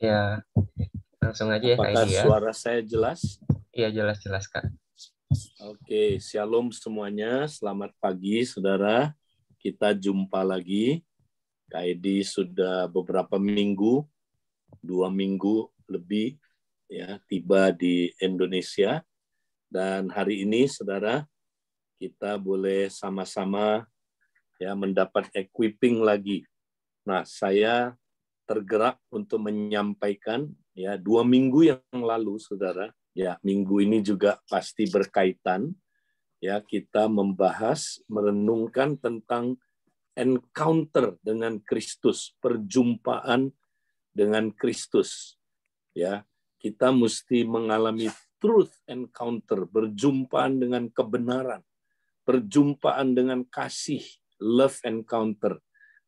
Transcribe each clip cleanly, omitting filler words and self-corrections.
Ya, langsung aja ya Kak Apakah Edi ya. suara saya jelas? Iya, jelas-jelas Kak. Oke, shalom semuanya. Selamat pagi, saudara. Kita jumpa lagi. Kak Edi sudah beberapa minggu, 2 minggu lebih, ya, tiba di Indonesia. Dan hari ini, saudara, kita boleh sama-sama ya mendapat equipping lagi. Nah, saya tergerak untuk menyampaikan ya 2 minggu yang lalu, saudara. Ya, minggu ini juga pasti berkaitan. Ya, kita membahas, merenungkan tentang encounter dengan Kristus, perjumpaan dengan Kristus. Ya, kita mesti mengalami truth encounter, berjumpaan dengan kebenaran, perjumpaan dengan kasih, love encounter,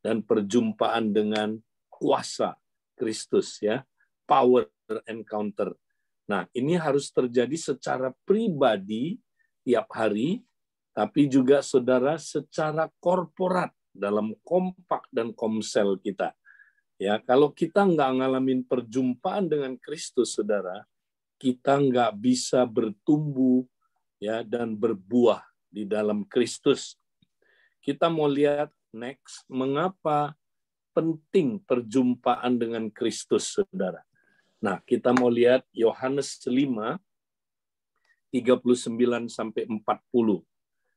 dan perjumpaan dengan kuasa Kristus, ya, power encounter. Nah, ini harus terjadi secara pribadi tiap hari, tapi juga saudara secara korporat dalam kompak dan komsel kita. Ya, kalau kita nggak ngalamin perjumpaan dengan Kristus, saudara, kita nggak bisa bertumbuh ya dan berbuah di dalam Kristus. Kita mau lihat next, mengapa penting perjumpaan dengan Kristus, saudara. Nah, kita mau lihat Yohanes 5, 39 sampai 40.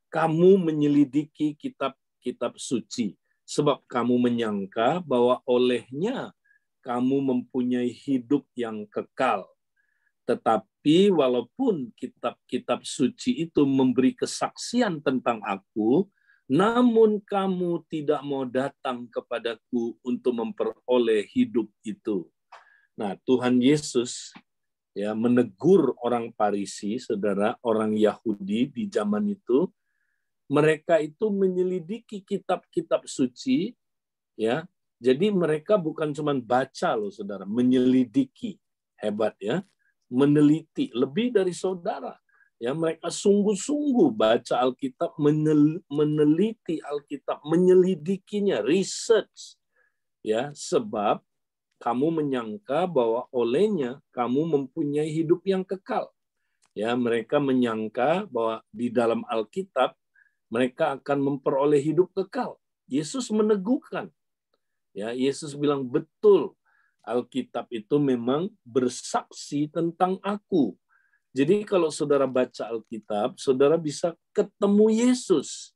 Kamu menyelidiki kitab-kitab suci, sebab kamu menyangka bahwa olehnya kamu mempunyai hidup yang kekal. Tetapi walaupun kitab-kitab suci itu memberi kesaksian tentang aku, namun kamu tidak mau datang kepadaku untuk memperoleh hidup itu. Nah, Tuhan Yesus ya menegur orang Farisi, saudara, orang Yahudi di zaman itu. Mereka itu menyelidiki kitab-kitab suci, ya. Jadi mereka bukan cuma baca loh, saudara, menyelidiki. Hebat ya. Meneliti lebih dari saudara. Ya, mereka sungguh-sungguh baca Alkitab, meneliti Alkitab, menyelidikinya, research. Ya, sebab kamu menyangka bahwa olehnya kamu mempunyai hidup yang kekal. Ya, mereka menyangka bahwa di dalam Alkitab mereka akan memperoleh hidup kekal. Yesus meneguhkan. Ya, Yesus bilang betul. Alkitab itu memang bersaksi tentang aku. Jadi kalau saudara baca Alkitab, saudara bisa ketemu Yesus.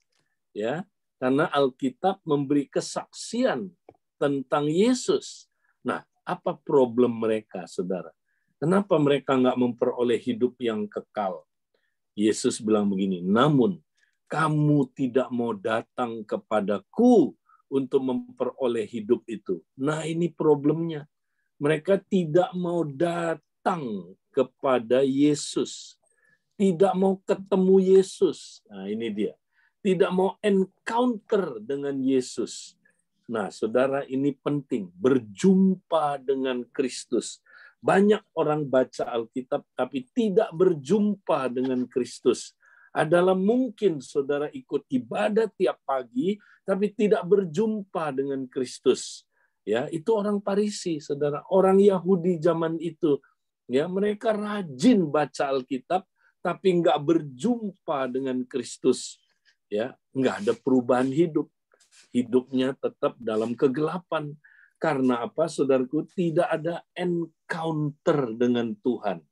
Ya, karena Alkitab memberi kesaksian tentang Yesus. Nah, apa problem mereka, saudara? Kenapa mereka nggak memperoleh hidup yang kekal? Yesus bilang begini, namun kamu tidak mau datang kepadaku untuk memperoleh hidup itu. Nah, ini problemnya. Mereka tidak mau datang kepada Yesus. Tidak mau ketemu Yesus. Nah, ini dia. Tidak mau encounter dengan Yesus. Nah, saudara, ini penting. Berjumpa dengan Kristus. Banyak orang baca Alkitab, tapi tidak berjumpa dengan Kristus. Adalah mungkin saudara ikut ibadah tiap pagi, tapi tidak berjumpa dengan Kristus. Ya, itu orang Farisi, saudara. Orang Yahudi zaman itu. Ya, mereka rajin baca Alkitab, tapi nggak berjumpa dengan Kristus. Ya, nggak ada perubahan hidup. Hidupnya tetap dalam kegelapan. Karena apa, saudaraku? Tidak ada encounter dengan Tuhan.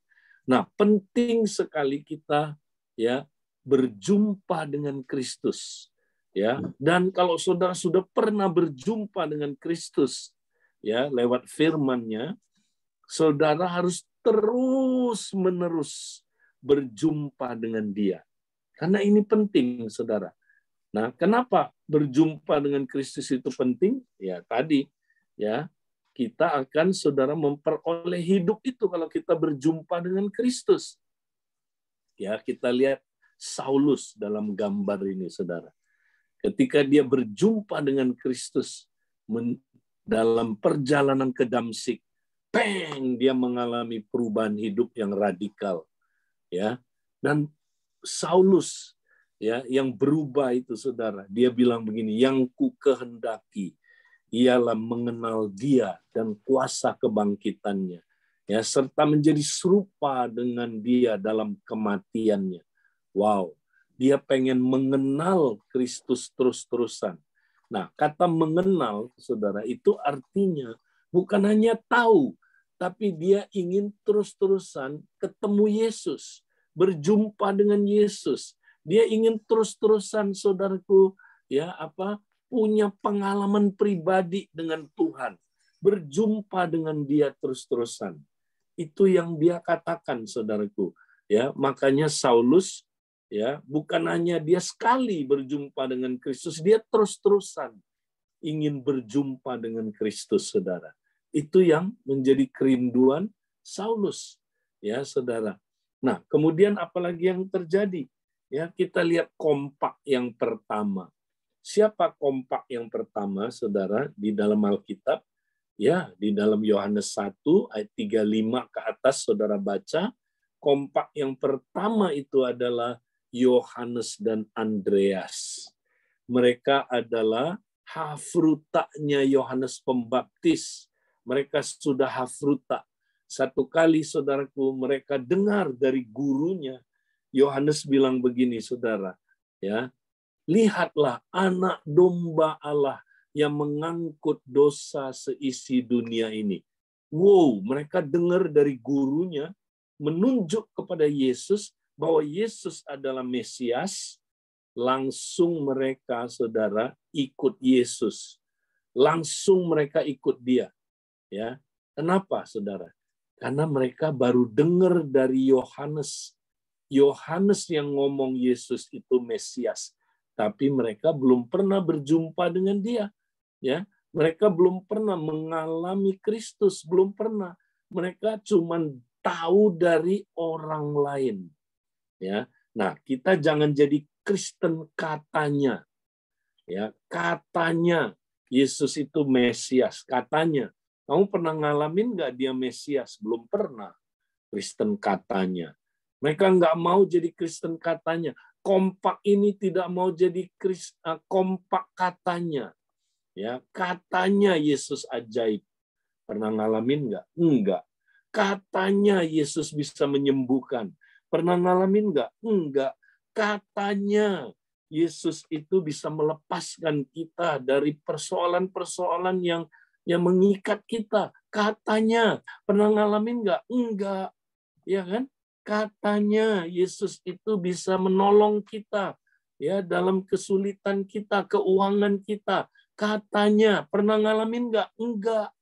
Nah, penting sekali kita ya berjumpa dengan Kristus. Ya, dan kalau saudara sudah pernah berjumpa dengan Kristus, ya lewat firman-Nya, saudara harus terus-menerus berjumpa dengan Dia. Karena ini penting, saudara. Nah, kenapa berjumpa dengan Kristus itu penting? Ya, tadi ya, kita akan saudara memperoleh hidup itu kalau kita berjumpa dengan Kristus. Ya, kita lihat Saulus dalam gambar ini, saudara. Ketika dia berjumpa dengan Kristus dalam perjalanan ke Damsik, dia mengalami perubahan hidup yang radikal. Ya, dan Saulus ya yang berubah itu, saudara, dia bilang begini, yang ku kehendaki ialah mengenal Dia dan kuasa kebangkitannya, ya, serta menjadi serupa dengan Dia dalam kematiannya. Wow, dia pengen mengenal Kristus terus-terusan. Nah, kata mengenal, saudara, itu artinya bukan hanya tahu, tapi dia ingin terus-terusan ketemu Yesus, berjumpa dengan Yesus. Dia ingin terus-terusan, saudaraku, ya, punya pengalaman pribadi dengan Tuhan, berjumpa dengan Dia terus-terusan. Itu yang dia katakan, saudaraku. Ya, makanya Saulus, ya, bukan hanya dia sekali berjumpa dengan Kristus, dia terus-terusan ingin berjumpa dengan Kristus, saudara. Itu yang menjadi kerinduan Saulus, ya, saudara. Nah, kemudian apalagi yang terjadi? Ya, kita lihat kompak yang pertama. Siapa kompak yang pertama, saudara, di dalam Alkitab? Ya, di dalam Yohanes 1 ayat 35 ke atas, saudara baca, kompak yang pertama itu adalah Yohanes dan Andreas. Mereka adalah hafrutanya Yohanes Pembaptis. Mereka sudah hafruta. Satu kali, saudaraku, mereka dengar dari gurunya. Yohanes bilang begini, saudara, ya, lihatlah anak domba Allah yang mengangkut dosa seisi dunia ini. Wow, mereka dengar dari gurunya menunjuk kepada Yesus bahwa Yesus adalah Mesias. Langsung mereka, saudara, ikut Yesus. Langsung mereka ikut Dia. Ya, kenapa, saudara? Karena mereka baru dengar dari Yohanes. Yohanes yang ngomong Yesus itu Mesias, tapi mereka belum pernah berjumpa dengan Dia. Ya, mereka belum pernah mengalami Kristus, belum pernah. Mereka cuma tahu dari orang lain. Ya, nah, kita jangan jadi Kristen katanya. Ya, katanya Yesus itu Mesias, katanya. Kamu pernah ngalamin nggak dia Mesias? Belum pernah. Kristen katanya. Mereka nggak mau jadi Kristen katanya. Kompak ini tidak mau jadi kompak katanya. Ya, katanya Yesus ajaib. Pernah ngalamin nggak? Enggak. Katanya Yesus bisa menyembuhkan. Pernah ngalamin nggak? Enggak. Katanya Yesus itu bisa melepaskan kita dari persoalan-persoalan yang mengikat kita. Katanya. Pernah ngalamin nggak? Enggak. Ya kan? Katanya Yesus itu bisa menolong kita, ya, dalam kesulitan kita, keuangan kita. Katanya. Pernah ngalamin nggak? Enggak.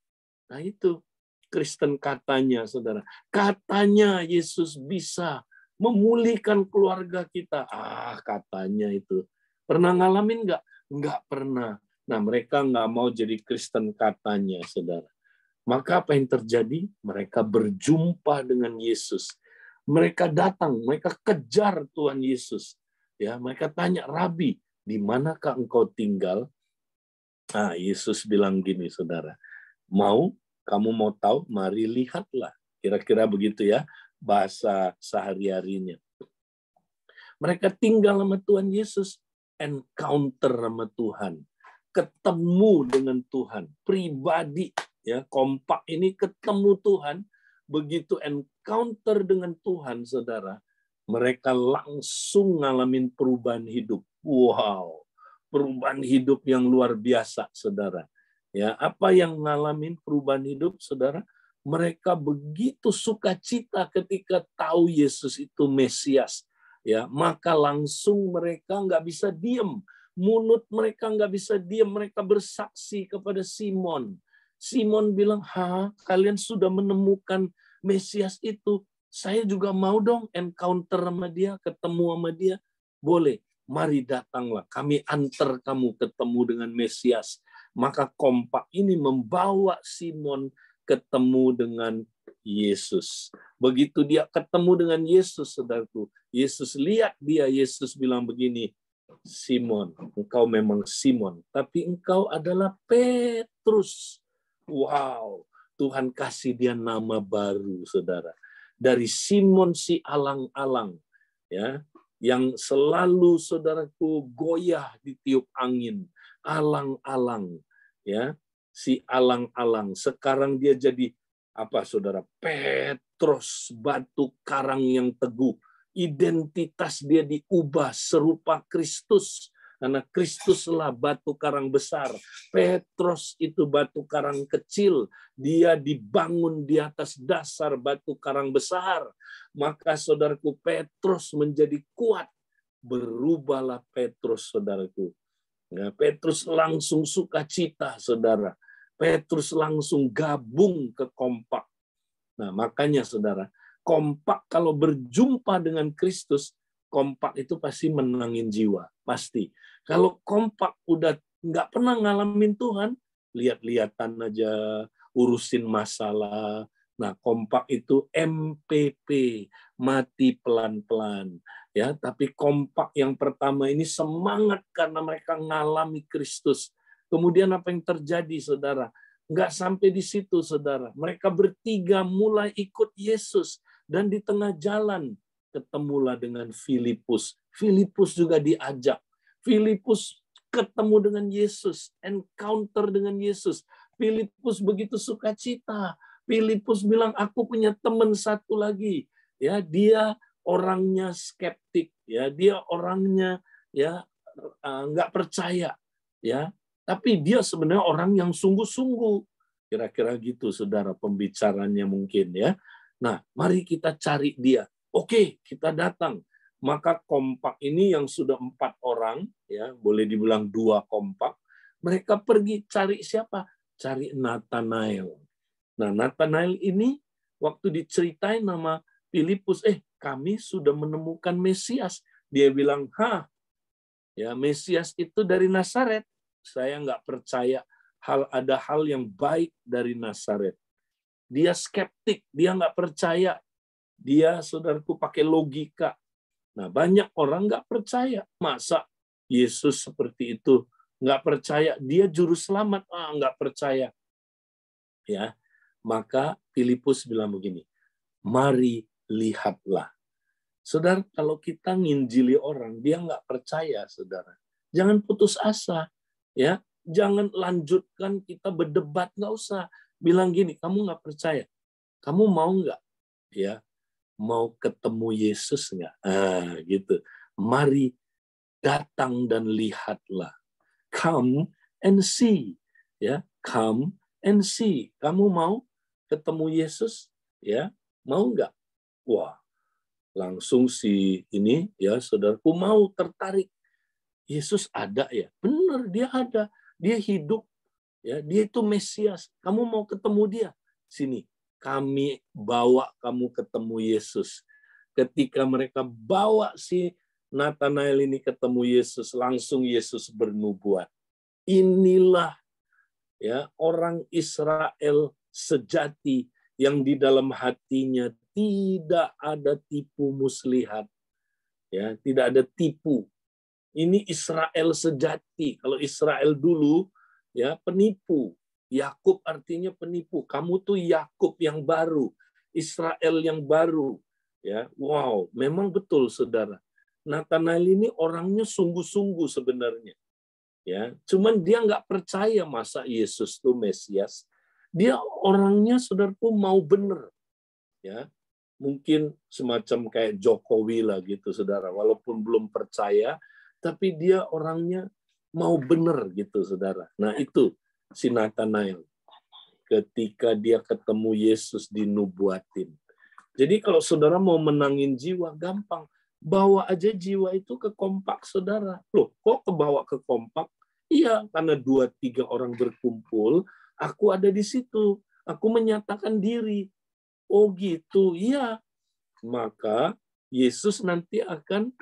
Nah, itu Kristen katanya, saudara. Katanya Yesus bisa memulihkan keluarga kita. Katanya itu. Pernah ngalamin nggak? Nggak pernah. Nah, mereka nggak mau jadi Kristen katanya, saudara. Maka apa yang terjadi? Mereka berjumpa dengan Yesus. Mereka datang, mereka kejar Tuhan Yesus. Ya, mereka tanya, Rabi, di manakah engkau tinggal? Yesus bilang gini, saudara. Kamu mau tahu? Mari lihatlah. Kira-kira begitu ya, bahasa sehari-harinya. Mereka tinggal sama Tuhan Yesus, encounter sama Tuhan, ketemu dengan Tuhan, pribadi, ya, kompak ini ketemu Tuhan. Begitu encounter dengan Tuhan, saudara, mereka langsung ngalamin perubahan hidup. Wow, perubahan hidup yang luar biasa, saudara. Ya, apa yang ngalamin perubahan hidup, saudara? Mereka begitu sukacita ketika tahu Yesus itu Mesias. Ya, maka langsung mereka nggak bisa diam. Mulut mereka nggak bisa diam. Mereka bersaksi kepada Simon. Simon bilang, kalian sudah menemukan Mesias itu. Saya juga mau dong encounter sama dia, ketemu sama dia. Boleh, mari datanglah. Kami antar kamu ketemu dengan Mesias. Maka kompak ini membawa Simon ketemu dengan Yesus. Begitu dia ketemu dengan Yesus, saudaraku, Yesus lihat dia, Yesus bilang begini, Simon, engkau memang Simon, tapi engkau adalah Petrus. Wow, Tuhan kasih dia nama baru, saudara. Dari Simon si alang-alang, ya, yang selalu, saudaraku, goyah di tiup angin, alang-alang, ya, si alang-alang. Sekarang dia jadi apa, saudara? Petrus, batu karang yang teguh. Identitas dia diubah serupa Kristus. Karena Kristuslah batu karang besar. Petrus itu batu karang kecil. Dia dibangun di atas dasar batu karang besar. Maka saudaraku, Petrus menjadi kuat. Berubahlah Petrus, saudaraku. Nah, Petrus langsung sukacita, saudara. Petrus langsung gabung ke Kompak. Nah, makanya saudara, Kompak kalau berjumpa dengan Kristus, Kompak itu pasti menangin jiwa, pasti. Kalau Kompak udah nggak pernah ngalamin Tuhan, lihat-lihatan aja, urusin masalah. Nah, Kompak itu MPP, mati pelan-pelan. Ya, tapi Kompak yang pertama ini semangat karena mereka ngalami Kristus. Kemudian apa yang terjadi, saudara? Nggak sampai di situ, saudara. Mereka bertiga mulai ikut Yesus. Dan di tengah jalan, ketemulah dengan Filipus. Filipus juga diajak. Filipus ketemu dengan Yesus. Encounter dengan Yesus. Filipus begitu sukacita. Filipus bilang, aku punya teman satu lagi. Ya, dia orangnya skeptik. Ya, dia orangnya ya nggak percaya. Ya, tapi dia sebenarnya orang yang sungguh-sungguh. Kira-kira gitu, saudara, pembicaranya mungkin ya. Nah, mari kita cari dia. Oke, kita datang. Maka Kompak ini yang sudah 4 orang, ya boleh dibilang 2 Kompak, mereka pergi cari siapa? Cari Nathanael. Nah, Nathanael ini waktu diceritain nama Filipus, kami sudah menemukan Mesias. Dia bilang, ya Mesias itu dari Nazaret. Saya nggak percaya ada hal yang baik dari Nazaret. Dia skeptik, dia nggak percaya. Dia, saudaraku, pakai logika. Nah, banyak orang nggak percaya. Masa Yesus seperti itu? Nggak percaya. Dia juru selamat, nggak percaya. Ya, maka Filipus bilang begini, mari lihatlah. Saudara, kalau kita nginjili orang, dia nggak percaya, saudara. Jangan putus asa. Ya, jangan lanjutkan kita berdebat, nggak usah. Bilang gini, kamu nggak percaya, kamu mau nggak, ya, mau ketemu Yesus nggak? Gitu. Mari datang dan lihatlah. Come and see, ya, come and see. Kamu mau ketemu Yesus, ya, mau nggak? Wah, langsung si ini, ya, saudaraku mau tertarik. Yesus ada ya, benar dia ada, dia hidup, ya, dia itu Mesias. Kamu mau ketemu dia? Sini, kami bawa kamu ketemu Yesus. Ketika mereka bawa si Nathanael ini ketemu Yesus, langsung Yesus bernubuat. Inilah ya orang Israel sejati yang di dalam hatinya tidak ada tipu muslihat, ya, tidak ada tipu. Ini Israel sejati. Kalau Israel dulu, ya, penipu. Yakub artinya penipu. Kamu tuh Yakub yang baru, Israel yang baru. Ya, wow, memang betul, saudara. Nathanael ini orangnya sungguh-sungguh sebenarnya. Ya, cuman dia nggak percaya masa Yesus tuh Mesias. Dia orangnya, saudaraku, mau bener. Ya, mungkin semacam kayak Jokowi lah gitu, saudara. Walaupun belum percaya, tapi dia orangnya mau bener gitu, saudara. Nah, itu si Nathanael. Ketika dia ketemu Yesus dinubuatin. Jadi kalau saudara mau menangin jiwa, gampang. Bawa aja jiwa itu ke Kompak, saudara. Loh, kok kebawa ke Kompak? Iya, karena 2-3 orang berkumpul, aku ada di situ. Aku menyatakan diri. Oh gitu, iya. Maka Yesus nanti akan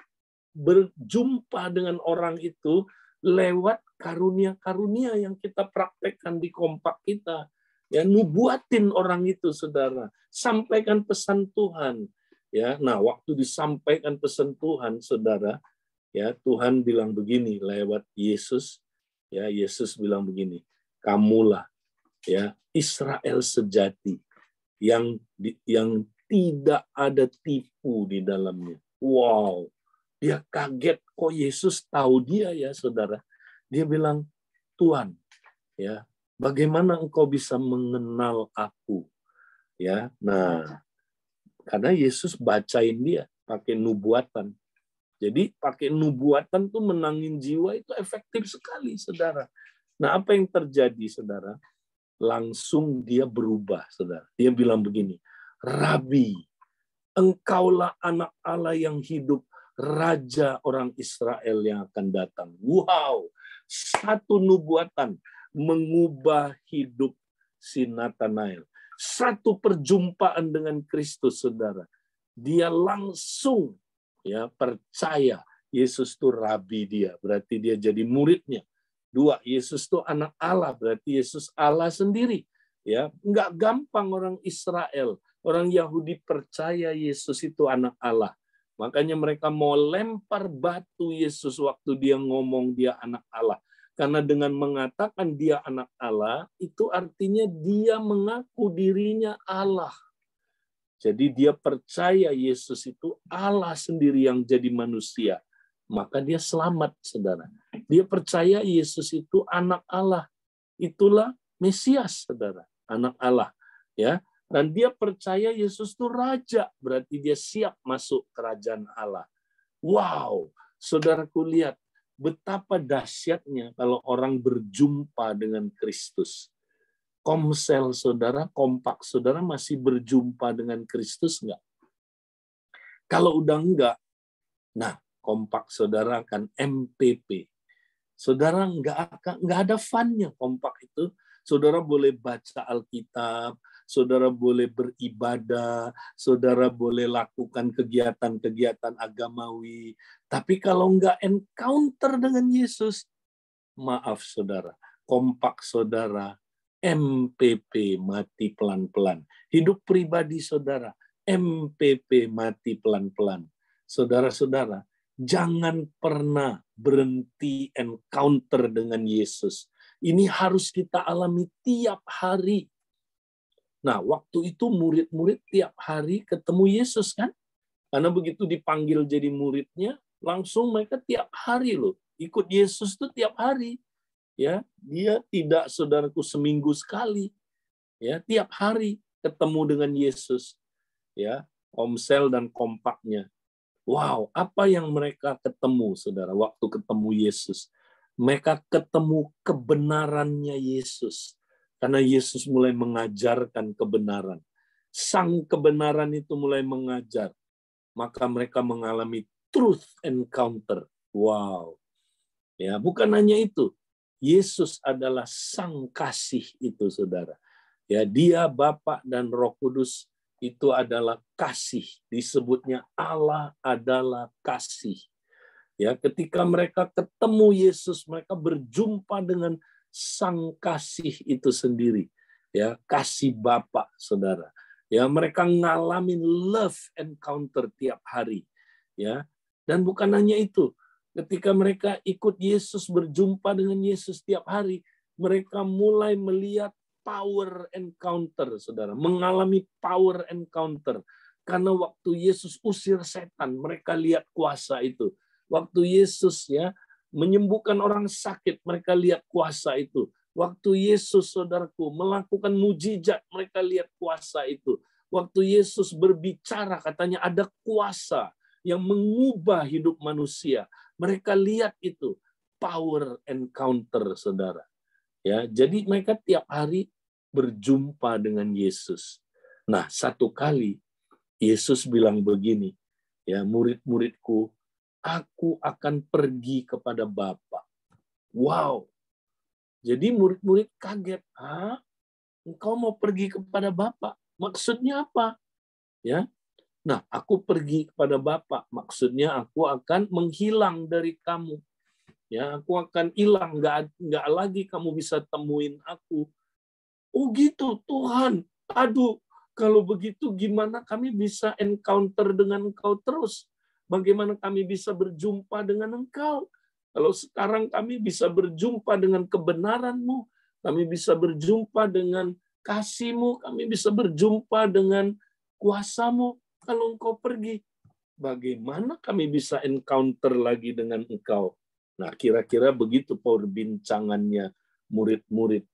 berjumpa dengan orang itu lewat karunia-karunia yang kita praktekkan di Kompak kita. Ya, nubuatin orang itu, saudara. Sampaikan pesan Tuhan. Ya, nah waktu disampaikan pesan Tuhan, saudara, ya Tuhan bilang begini lewat Yesus. Ya, Yesus bilang begini, kamulah ya Israel sejati yang tidak ada tipu di dalamnya. Wow. Dia kaget, kok Yesus tahu dia ya, saudara. Dia bilang, Tuhan, ya, Bagaimana engkau bisa mengenal aku? Ya, nah, karena Yesus bacain dia pakai nubuatan. Jadi pakai nubuatan tuh menangin jiwa itu efektif sekali, saudara. Nah, apa yang terjadi, saudara? Langsung dia berubah, saudara. Dia bilang begini, Rabi, engkaulah anak Allah yang hidup, Raja orang Israel yang akan datang. Wow, satu nubuatan mengubah hidup si Nathanael. Satu perjumpaan dengan Kristus, saudara. Dia langsung percaya Yesus itu rabi dia, berarti dia jadi muridnya. Dua, Yesus itu anak Allah, berarti Yesus Allah sendiri. Ya, nggak gampang orang Israel, orang Yahudi percaya Yesus itu anak Allah. Makanya mereka mau lempar batu Yesus waktu dia ngomong dia anak Allah. Karena dengan mengatakan dia anak Allah, itu artinya dia mengaku dirinya Allah. Jadi dia percaya Yesus itu Allah sendiri yang jadi manusia. Maka dia selamat, saudara. Dia percaya Yesus itu anak Allah. Itulah Mesias, saudara. Anak Allah. Ya. Dan dia percaya Yesus itu raja. Berarti dia siap masuk kerajaan Allah. Wow, saudaraku lihat betapa dahsyatnya kalau orang berjumpa dengan Kristus. Komsel saudara, kompak saudara masih berjumpa dengan Kristus enggak? Kalau udah enggak, nah kompak saudara akan MPP. Saudara enggak ada fun-nya kompak itu. Saudara boleh baca Alkitab, saudara boleh beribadah, saudara boleh lakukan kegiatan-kegiatan agamawi. Tapi kalau enggak encounter dengan Yesus, maaf saudara, kompak saudara, MPP mati pelan-pelan. Hidup pribadi saudara, MPP mati pelan-pelan. Saudara-saudara, jangan pernah berhenti encounter dengan Yesus. Ini harus kita alami tiap hari. Nah, waktu itu murid-murid tiap hari ketemu Yesus kan? Karena begitu dipanggil jadi muridnya, langsung mereka tiap hari loh. Ikut Yesus tuh tiap hari. Ya, dia tidak saudaraku seminggu sekali. Ya, tiap hari ketemu dengan Yesus. Ya, komsel dan kompaknya. Wow, apa yang mereka ketemu, saudara, waktu ketemu Yesus? Mereka ketemu kebenarannya Yesus. Karena Yesus mulai mengajarkan kebenaran. Sang kebenaran itu mulai mengajar. Maka mereka mengalami truth encounter. Wow. Ya, bukan hanya itu. Yesus adalah sang kasih itu, saudara. Ya, dia Bapa dan Roh Kudus itu adalah kasih. Disebutnya Allah adalah kasih. Ya, ketika mereka ketemu Yesus, mereka berjumpa dengan sang kasih itu sendiri. Ya, kasih Bapa, saudara. Ya, mereka ngalamin love encounter tiap hari. Ya, dan bukan hanya itu. Ketika mereka ikut Yesus, berjumpa dengan Yesus tiap hari, mereka mulai melihat power encounter, saudara. Mengalami power encounter. Karena waktu Yesus usir setan, mereka lihat kuasa itu. Waktu Yesus menyembuhkan orang sakit, mereka lihat kuasa itu. Waktu Yesus, saudaraku, melakukan mujizat, mereka lihat kuasa itu. Waktu Yesus berbicara, katanya ada kuasa yang mengubah hidup manusia. Mereka lihat itu, power encounter, saudara. Ya, jadi mereka tiap hari berjumpa dengan Yesus. Nah, satu kali Yesus bilang begini, ya, murid-muridku, aku akan pergi kepada Bapa. Wow. Jadi murid-murid kaget. Engkau mau pergi kepada Bapa? Maksudnya apa? Ya. Nah, aku pergi kepada Bapa. Maksudnya aku akan menghilang dari kamu. Ya, aku akan hilang, nggak lagi kamu bisa temuin aku. Oh gitu, Tuhan. Aduh, kalau begitu gimana kami bisa encounter dengan Engkau terus? Bagaimana kami bisa berjumpa dengan Engkau? Kalau sekarang kami bisa berjumpa dengan kebenaran-Mu, kami bisa berjumpa dengan kasih-Mu, kami bisa berjumpa dengan kuasa-Mu. Kalau Engkau pergi, bagaimana kami bisa encounter lagi dengan Engkau? Nah, kira-kira begitu perbincangannya murid-murid.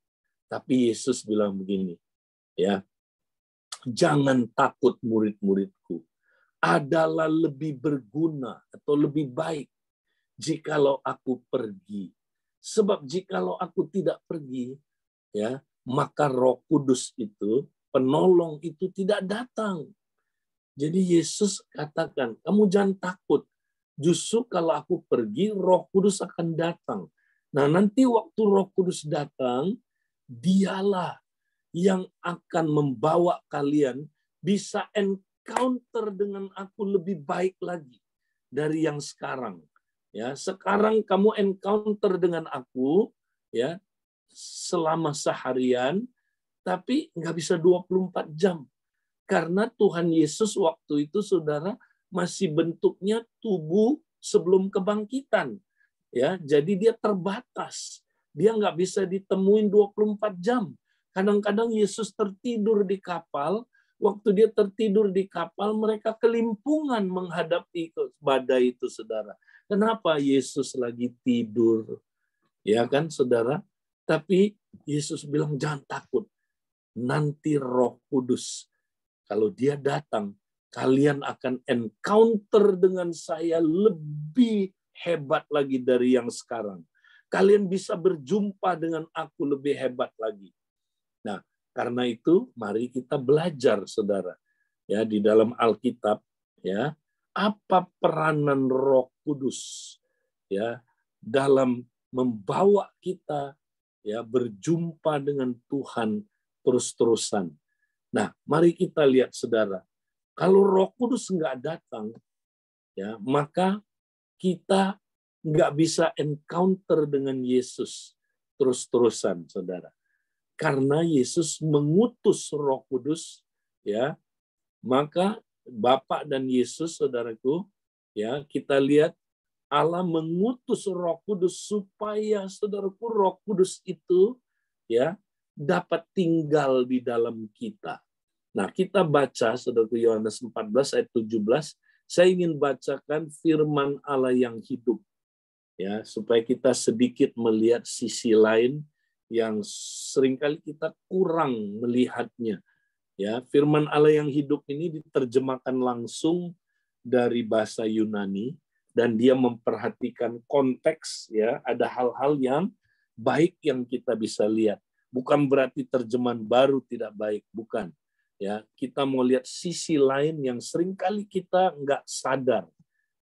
Tapi Yesus bilang begini, ya, jangan takut murid-muridku. Adalah lebih berguna atau lebih baik jikalau aku pergi. Sebab jikalau aku tidak pergi, ya, maka Roh Kudus itu, penolong itu tidak datang. Jadi Yesus katakan, kamu jangan takut. Justru kalau aku pergi, Roh Kudus akan datang. Nah, nanti waktu Roh Kudus datang, dialah yang akan membawa kalian bisa encounter dengan aku lebih baik lagi dari yang sekarang. Ya, sekarang kamu encounter dengan aku, ya, selama seharian, tapi nggak bisa 24 jam. Karena Tuhan Yesus waktu itu, saudara, masih bentuknya tubuh sebelum kebangkitan. Ya, jadi dia terbatas. Dia nggak bisa ditemuin 24 jam. Kadang-kadang Yesus tertidur di kapal. Waktu dia tertidur di kapal, mereka kelimpungan menghadapi badai itu, saudara. Kenapa Yesus lagi tidur? Ya kan, saudara? Tapi Yesus bilang, jangan takut. Nanti Roh Kudus, kalau dia datang, kalian akan encounter dengan saya lebih hebat lagi dari yang sekarang. Kalian bisa berjumpa dengan aku lebih hebat lagi. Nah, karena itu mari kita belajar, saudara, ya, di dalam Alkitab, ya, apa peranan Roh Kudus, ya, dalam membawa kita, ya, berjumpa dengan Tuhan terus-terusan. Nah, mari kita lihat, saudara, kalau Roh Kudus nggak datang, ya, maka kita nggak bisa encounter dengan Yesus terus-terusan, saudara. Karena Yesus mengutus Roh Kudus, ya, maka Bapa dan Yesus, saudaraku, ya, kita lihat Allah mengutus Roh Kudus supaya, saudaraku, Roh Kudus itu, ya, dapat tinggal di dalam kita. Nah, kita baca, saudaraku, Yohanes 14 ayat 17. Saya ingin bacakan firman Allah yang hidup, ya, supaya kita sedikit melihat sisi lain yang seringkali kita kurang melihatnya. Ya, firman Allah yang hidup ini diterjemahkan langsung dari bahasa Yunani dan dia memperhatikan konteks, ya, ada hal-hal yang baik yang kita bisa lihat. Bukan berarti terjemahan baru tidak baik, bukan. Ya, kita mau lihat sisi lain yang seringkali kita nggak sadar.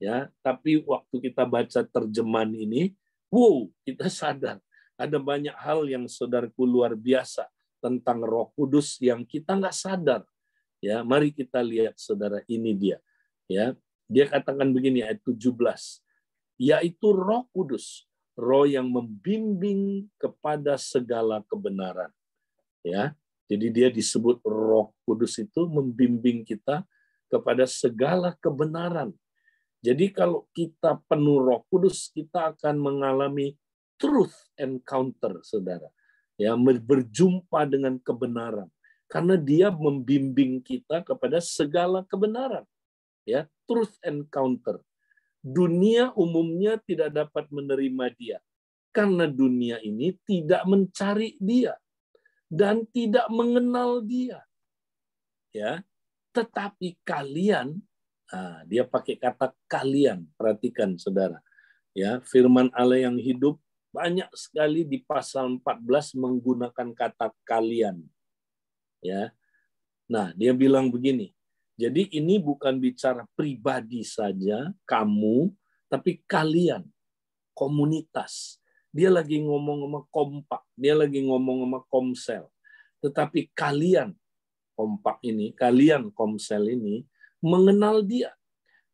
Ya, tapi waktu kita baca terjemahan ini, wow, kita sadar. Ada banyak hal yang, saudaraku, luar biasa tentang Roh Kudus yang kita nggak sadar. Ya, mari kita lihat, saudara, ini dia. Ya, dia katakan begini ayat 17, yaitu Roh Kudus, Roh yang membimbing kepada segala kebenaran. Ya, jadi dia disebut Roh Kudus itu membimbing kita kepada segala kebenaran. Jadi kalau kita penuh Roh Kudus, kita akan mengalami truth encounter, saudara. Ya, berjumpa dengan kebenaran. Karena dia membimbing kita kepada segala kebenaran. Ya, truth encounter. Dunia umumnya tidak dapat menerima dia. Karena dunia ini tidak mencari dia. Dan tidak mengenal dia. Ya, tetapi kalian, nah, dia pakai kata kalian. Perhatikan, saudara. Ya, firman Allah yang hidup banyak sekali di pasal 14 menggunakan kata kalian. Ya. Nah, dia bilang begini. Jadi ini bukan bicara pribadi saja, kamu, tapi kalian, komunitas. Dia lagi ngomong sama Kompak, dia lagi ngomong sama Komsel. Tetapi kalian, Kompak ini, kalian Komsel ini, mengenal dia.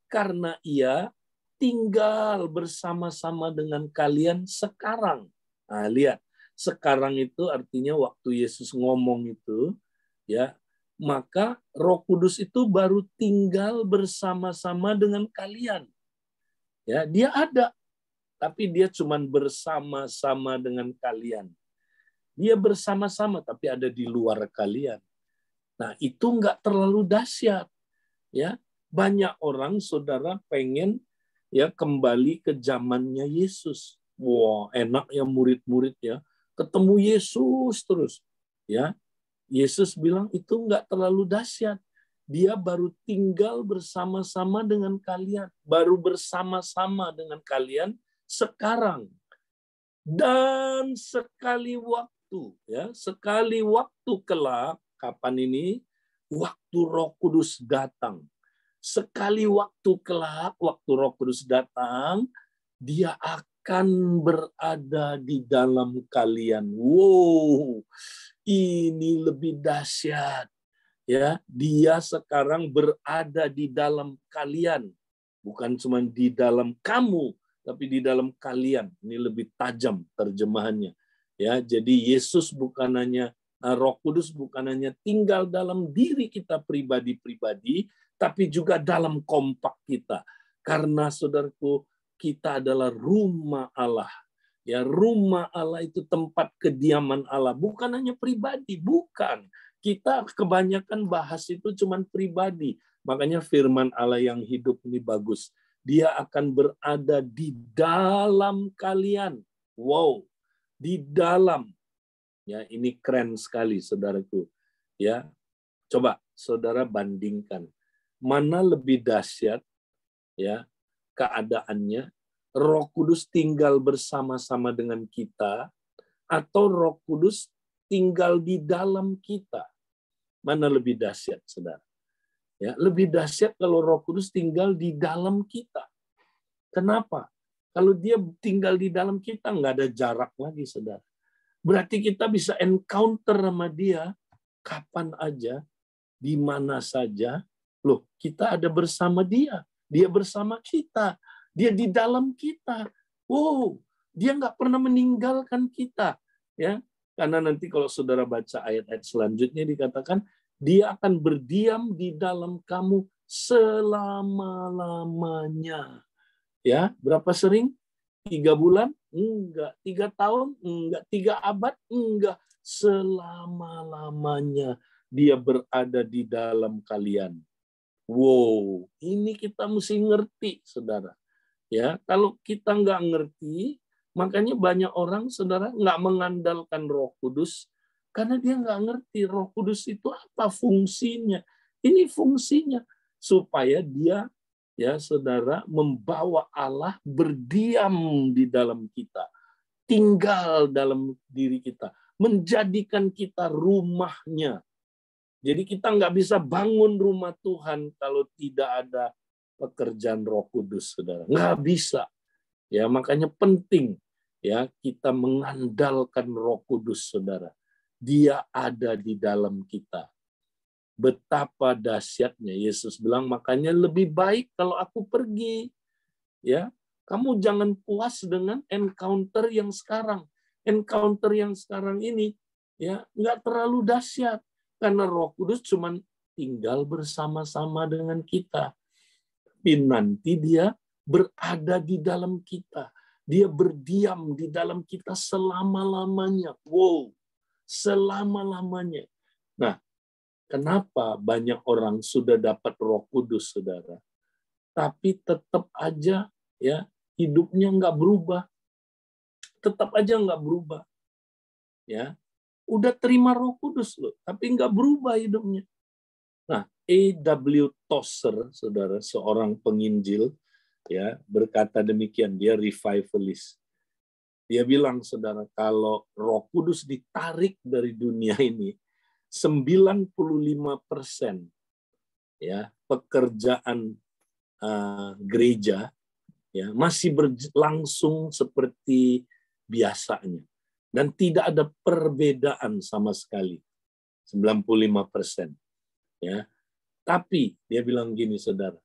Karena ia tinggal bersama-sama dengan kalian sekarang. Nah, lihat, sekarang itu artinya waktu Yesus ngomong itu, ya, maka Roh Kudus itu baru tinggal bersama-sama dengan kalian. Ya, dia ada, tapi dia cuma bersama-sama dengan kalian. Dia bersama-sama, tapi ada di luar kalian. Nah, itu nggak terlalu dahsyat. Ya, banyak orang, saudara, pengen, ya, kembali ke zamannya Yesus. Wah, enak ya murid-murid, ya. ketemu Yesus terus. Ya, Yesus bilang itu nggak terlalu dahsyat. Dia baru tinggal bersama-sama dengan kalian, baru bersama-sama dengan kalian sekarang. Dan sekali waktu, ya, sekali waktu kelak, kapan ini? Waktu Roh Kudus datang. Sekali waktu kelak, waktu Roh Kudus datang, dia akan berada di dalam kalian. Wow, ini lebih dahsyat. Ya, dia sekarang berada di dalam kalian, bukan cuma di dalam kamu, tapi di dalam kalian. Ini lebih tajam terjemahannya. Ya, jadi Yesus bukan hanya Roh Kudus bukan hanya tinggal dalam diri kita pribadi-pribadi, tapi juga dalam kompak kita. Karena saudaraku, kita adalah rumah Allah. Ya, rumah Allah itu tempat kediaman Allah, bukan hanya pribadi, bukan. Kita kebanyakan bahas itu cuma pribadi. Makanya firman Allah yang hidup ini bagus. Dia akan berada di dalam kalian. Wow, di dalam. Ya, ini keren sekali, saudaraku. Ya, coba saudara bandingkan. Mana lebih dahsyat ya keadaannya? Roh Kudus tinggal bersama-sama dengan kita atau Roh Kudus tinggal di dalam kita? Mana lebih dahsyat, saudara? Ya, lebih dahsyat kalau Roh Kudus tinggal di dalam kita. Kenapa? Kalau dia tinggal di dalam kita, nggak ada jarak lagi, saudara. Berarti kita bisa encounter sama dia kapan aja, di mana saja. Loh, kita ada bersama dia. Dia bersama kita. Dia di dalam kita. Wow, dia nggak pernah meninggalkan kita. Ya, karena nanti kalau saudara baca ayat-ayat selanjutnya dikatakan, dia akan berdiam di dalam kamu selama-lamanya. Ya, berapa sering? 3 bulan? Enggak. 3 tahun? Enggak. 3 abad? Enggak. Selama-lamanya dia berada di dalam kalian. Wow, ini kita mesti ngerti, saudara. Ya, kalau kita nggak ngerti, makanya banyak orang, saudara, nggak mengandalkan Roh Kudus karena dia nggak ngerti Roh Kudus itu apa fungsinya. Ini fungsinya supaya dia, ya saudara, membawa Allah berdiam di dalam kita, tinggal dalam diri kita, menjadikan kita rumahnya. Jadi kita nggak bisa bangun rumah Tuhan kalau tidak ada pekerjaan Roh Kudus, saudara. Nggak bisa. Ya, makanya penting ya kita mengandalkan Roh Kudus, saudara. Dia ada di dalam kita. Betapa dahsyatnya. Yesus bilang, makanya lebih baik kalau aku pergi. Ya, kamu jangan puas dengan encounter yang sekarang. Encounter yang sekarang ini ya nggak terlalu dahsyat karena Roh Kudus cuma tinggal bersama-sama dengan kita. Tapi nanti dia berada di dalam kita. Dia berdiam di dalam kita selama-lamanya. Wow, selama-lamanya. Nah, kenapa banyak orang sudah dapat Roh Kudus, saudara, tapi tetap aja ya hidupnya nggak berubah, tetap aja nggak berubah, ya udah terima Roh Kudus loh, tapi nggak berubah hidupnya. Nah, A.W. Tozer, saudara, seorang penginjil, ya berkata demikian. Dia revivalist. Dia bilang, saudara, kalau Roh Kudus ditarik dari dunia ini, 95% ya pekerjaan gereja ya masih berlangsung seperti biasanya dan tidak ada perbedaan sama sekali. 95%. Ya. Tapi dia bilang gini, saudara,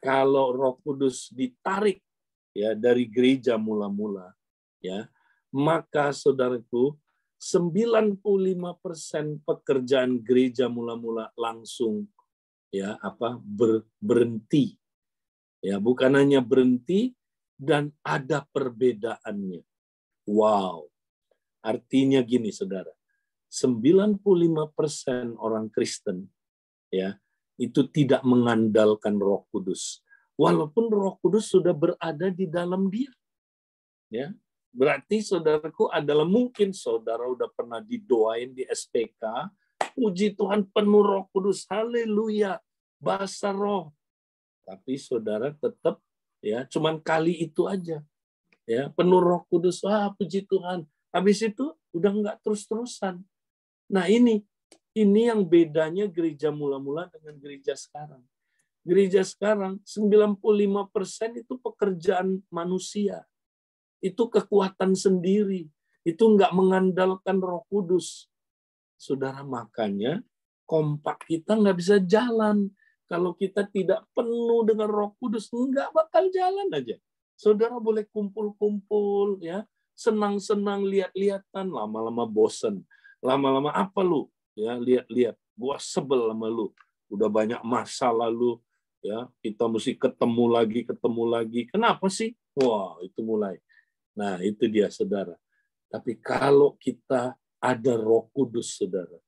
kalau Roh Kudus ditarik ya dari gereja mula-mula, ya, maka saudaraku 95% pekerjaan gereja mula-mula langsung ya berhenti. Ya, bukan hanya berhenti dan ada perbedaannya. Wow. Artinya gini, saudara. 95% orang Kristen ya itu tidak mengandalkan Roh Kudus, walaupun Roh Kudus sudah berada di dalam dia. Ya, Berarti saudaraku adalah mungkin saudara udah pernah didoain di SPK, puji Tuhan penuh Roh Kudus, haleluya, bahasa roh. Tapi saudara tetap ya cuman kali itu aja. Ya, penuh Roh Kudus, wah puji Tuhan. Habis itu udah enggak terus-terusan. Nah, ini yang bedanya gereja mula-mula dengan gereja sekarang. Gereja sekarang 95% itu pekerjaan manusia. Itu kekuatan sendiri. Itu enggak mengandalkan Roh Kudus. Saudara, makanya kompak kita enggak bisa jalan. Kalau kita tidak penuh dengan Roh Kudus, enggak bakal jalan aja. Saudara boleh kumpul-kumpul, ya, senang-senang lihat-lihatan, lama-lama bosen. Lama-lama apa lu? Ya, lihat-lihat. Gua sebel sama lu. Udah banyak masalah lu, ya. Kita mesti ketemu lagi. Kenapa sih? Wah, itu mulai. Nah, itu dia, saudara. Tapi kalau kita ada Roh Kudus, saudara,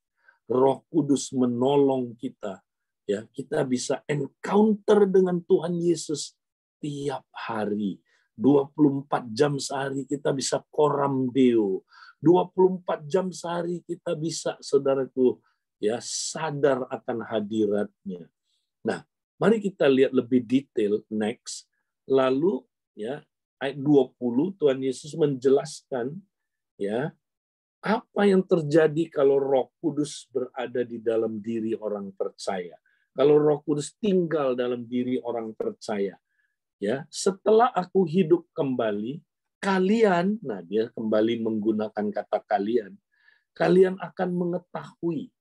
Roh Kudus menolong kita, ya, kita bisa encounter dengan Tuhan Yesus tiap hari. 24 jam sehari kita bisa koram Deo. 24 jam sehari kita bisa, saudaraku, ya, sadar akan hadiratnya. Nah, mari kita lihat lebih detail next. Lalu, ya, ayat 20 Tuhan Yesus menjelaskan, ya, apa yang terjadi kalau Roh Kudus berada di dalam diri orang percaya. Kalau Roh Kudus tinggal dalam diri orang percaya. Ya, setelah aku hidup kembali, kalian, nah dia kembali menggunakan kata kalian akan mengetahui.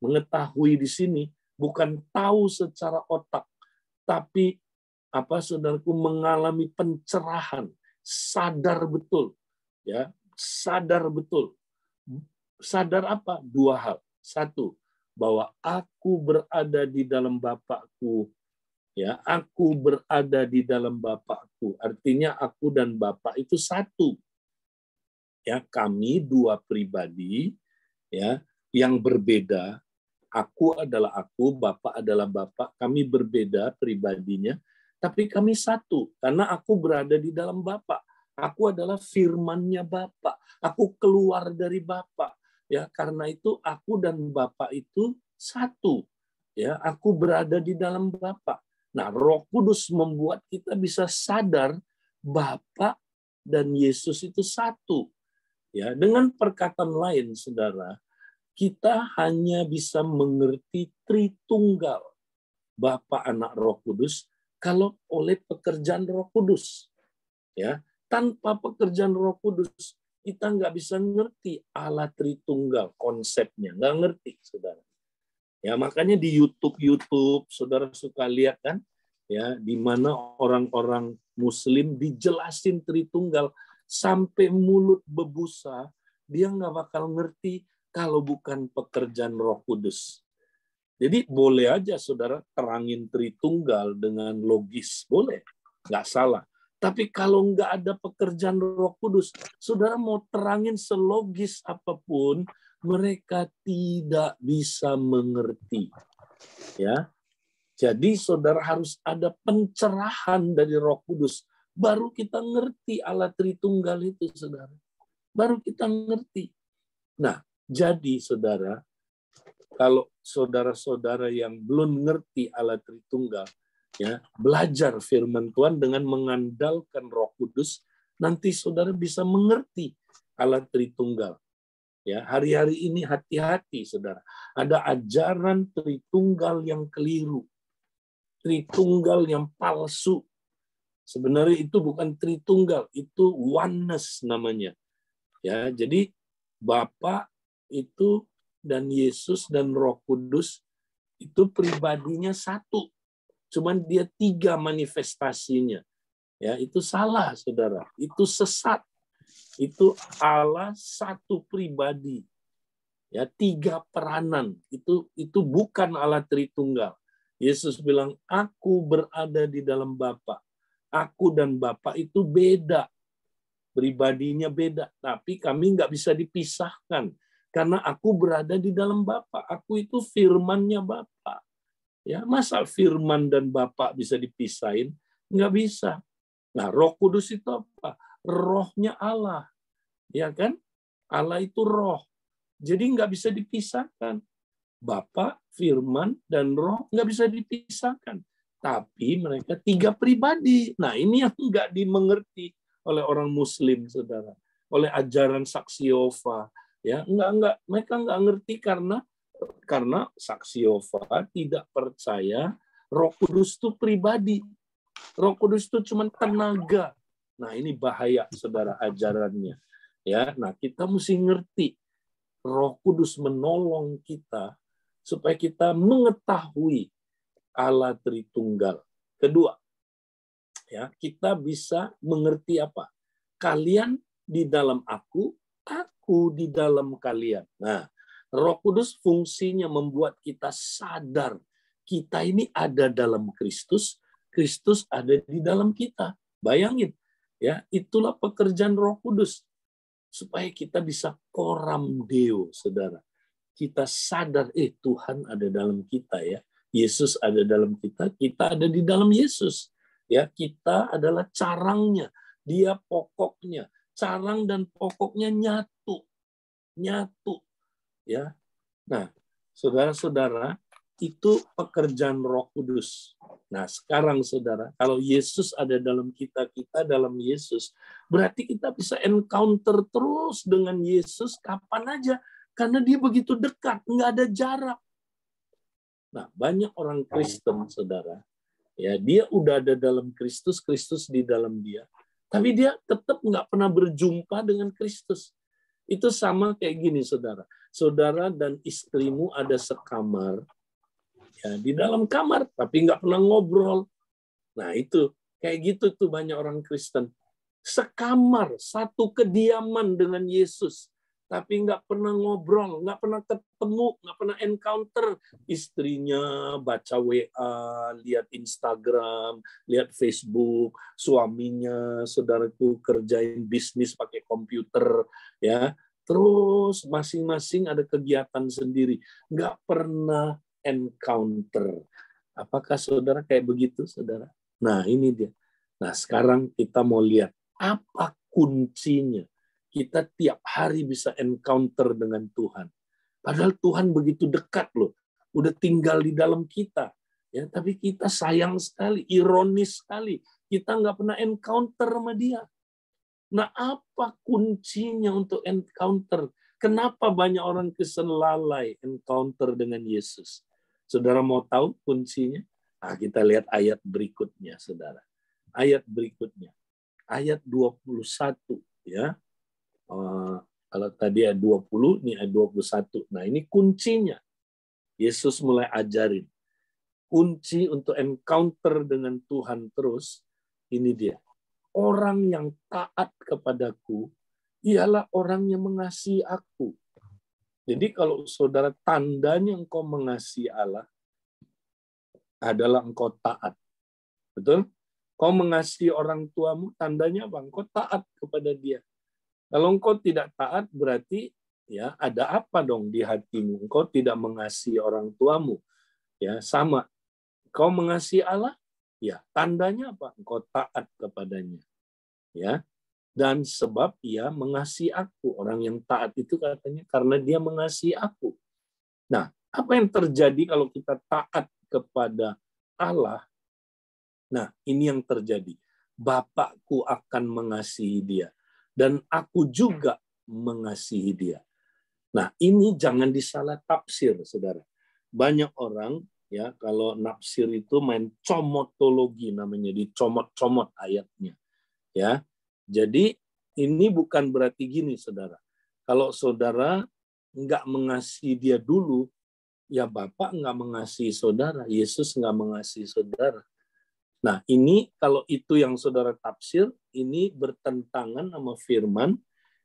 Mengetahui di sini bukan tahu secara otak, tapi saudaraku, mengalami pencerahan, sadar betul, ya, sadar betul. Sadar apa? Dua hal. Satu, bahwa aku berada di dalam Bapakku. Ya, aku berada di dalam Bapakku. Artinya aku dan Bapa itu satu. Ya, kami dua pribadi, ya, yang berbeda. Aku adalah aku, Bapa adalah Bapa. Kami berbeda pribadinya, tapi kami satu karena aku berada di dalam Bapa. Aku adalah firman-Nya Bapa. Aku keluar dari Bapa. Ya, karena itu aku dan Bapa itu satu. Ya, aku berada di dalam Bapa. Nah, Roh Kudus membuat kita bisa sadar Bapa dan Yesus itu satu. Ya, dengan perkataan lain, saudara, kita hanya bisa mengerti Tritunggal, Bapa, Anak, Roh Kudus, kalau oleh pekerjaan Roh Kudus. Ya, tanpa pekerjaan Roh Kudus, kita nggak bisa ngerti Allah Tritunggal, konsepnya, nggak ngerti, saudara. Ya, makanya di YouTube, saudara suka lihat kan, ya, di mana orang-orang Muslim dijelasin Tritunggal sampai mulut bebusa, dia nggak bakal ngerti kalau bukan pekerjaan Roh Kudus. Jadi boleh aja saudara terangin Tritunggal dengan logis, boleh, nggak salah. Tapi kalau nggak ada pekerjaan Roh Kudus, saudara mau terangin selogis apapun, mereka tidak bisa mengerti. Ya, jadi saudara harus ada pencerahan dari Roh Kudus, baru kita ngerti Allah Tritunggal itu, saudara. Baru kita ngerti. Nah, jadi saudara, kalau saudara-saudara yang belum ngerti Allah Tritunggal, ya, belajar firman Tuhan dengan mengandalkan Roh Kudus, nanti saudara bisa mengerti Allah Tritunggal. Ya, hari-hari ini hati-hati, saudara. Ada ajaran Tritunggal yang keliru, Tritunggal yang palsu. Sebenarnya itu bukan Tritunggal, itu oneness namanya. Ya, jadi Bapa itu dan Yesus dan Roh Kudus itu pribadinya satu. Cuman dia 3 manifestasinya. Ya, itu salah, saudara. Itu sesat. Itu Allah satu pribadi. Ya, 3 peranan. Itu bukan Allah Tritunggal. Yesus bilang, aku berada di dalam Bapa. Aku dan Bapa itu beda. Pribadinya beda. Tapi kami nggak bisa dipisahkan. Karena aku berada di dalam Bapa. Aku itu firman-Nya Bapa. Ya, masa firman dan Bapa bisa dipisahin? Nggak bisa. Nah, Roh Kudus itu apa? rohnya Allah. Ya kan? Allah itu roh. Jadi nggak bisa dipisahkan. Bapa, Firman, dan Roh nggak bisa dipisahkan. Tapi mereka 3 pribadi. Nah, ini yang nggak dimengerti oleh orang Muslim, saudara. Oleh ajaran saksi Yehova. Ya, mereka nggak ngerti karena saksi Yehova tidak percaya Roh Kudus itu pribadi. Roh Kudus itu cuma tenaga. Nah, ini bahaya, saudara, ajarannya. Ya, nah kita mesti ngerti Roh Kudus menolong kita supaya kita mengetahui Allah Tritunggal. Kedua, ya, kita bisa mengerti apa? Kalian di dalam aku di dalam kalian. Nah, Roh Kudus fungsinya membuat kita sadar kita ini ada dalam Kristus, Kristus ada di dalam kita. Bayangin, ya, itulah pekerjaan Roh Kudus supaya kita bisa coram Deo, saudara. Kita sadar, Tuhan ada dalam kita, ya. Yesus ada dalam kita ada di dalam Yesus. Ya, kita adalah carangnya, dia pokoknya. Carang dan pokoknya nyatu. Ya. Nah, saudara-saudara, itu pekerjaan Roh Kudus. Nah, sekarang saudara, kalau Yesus ada dalam kita dalam Yesus, berarti kita bisa encounter terus dengan Yesus kapan aja. Karena dia begitu dekat, nggak ada jarak. Nah, banyak orang Kristen, saudara, ya dia udah ada dalam Kristus, Kristus di dalam dia, tapi dia tetap nggak pernah berjumpa dengan Kristus. Itu sama kayak gini, saudara. Saudara dan istrimu ada sekamar, ya di dalam kamar, tapi nggak pernah ngobrol. Nah, itu kayak gitu tuh banyak orang Kristen. Sekamar, satu kediaman dengan Yesus, tapi nggak pernah ngobrol, nggak pernah ketemu, nggak pernah encounter. Istrinya baca WA, lihat Instagram, lihat Facebook, suaminya, saudaraku, kerjain bisnis pakai komputer, ya. Terus masing-masing ada kegiatan sendiri, nggak pernah encounter. Apakah saudara kayak begitu, saudara? Nah, ini dia. Nah, sekarang kita mau lihat apa kuncinya. Kita tiap hari bisa encounter dengan Tuhan. Padahal Tuhan begitu dekat loh. Udah tinggal di dalam kita. Ya, tapi kita sayang sekali, ironis sekali. Kita nggak pernah encounter sama dia. Nah, apa kuncinya untuk encounter? Kenapa banyak orang Kristen lalai encounter dengan Yesus? Saudara mau tahu kuncinya? Nah, kita lihat ayat berikutnya, saudara. Ayat berikutnya. Ayat 21, ya. Kalau tadi ayat 20, ini ayat 21. Nah, ini kuncinya. Yesus mulai ajarin. Kunci untuk encounter dengan Tuhan terus, ini dia. Orang yang taat kepadaku, ialah orang yang mengasihi aku. Jadi kalau saudara, tandanya engkau mengasihi Allah, adalah engkau taat. Betul? Kau mengasihi orang tuamu, tandanya apa? Engkau taat kepada dia. Kalau engkau tidak taat, berarti ya ada apa dong di hatimu? Engkau tidak mengasihi orang tuamu. Ya, sama. Kau mengasihi Allah? Ya, tandanya apa? Engkau taat kepadanya. Ya. Dan sebab ia mengasihi aku. Orang yang taat itu katanya karena dia mengasihi aku. Nah, apa yang terjadi kalau kita taat kepada Allah? Nah, ini yang terjadi. Bapakku akan mengasihi dia. Dan aku juga mengasihi dia. Nah, ini jangan disalah tafsir, saudara. Banyak orang, ya, kalau nafsir itu main comotologi namanya, dicomot-comot ayatnya. Ya, jadi ini bukan berarti gini, saudara. Kalau saudara nggak mengasihi dia dulu, ya Bapak nggak mengasihi saudara, Yesus nggak mengasihi saudara. Nah, ini kalau itu yang saudara tafsir, ini bertentangan sama firman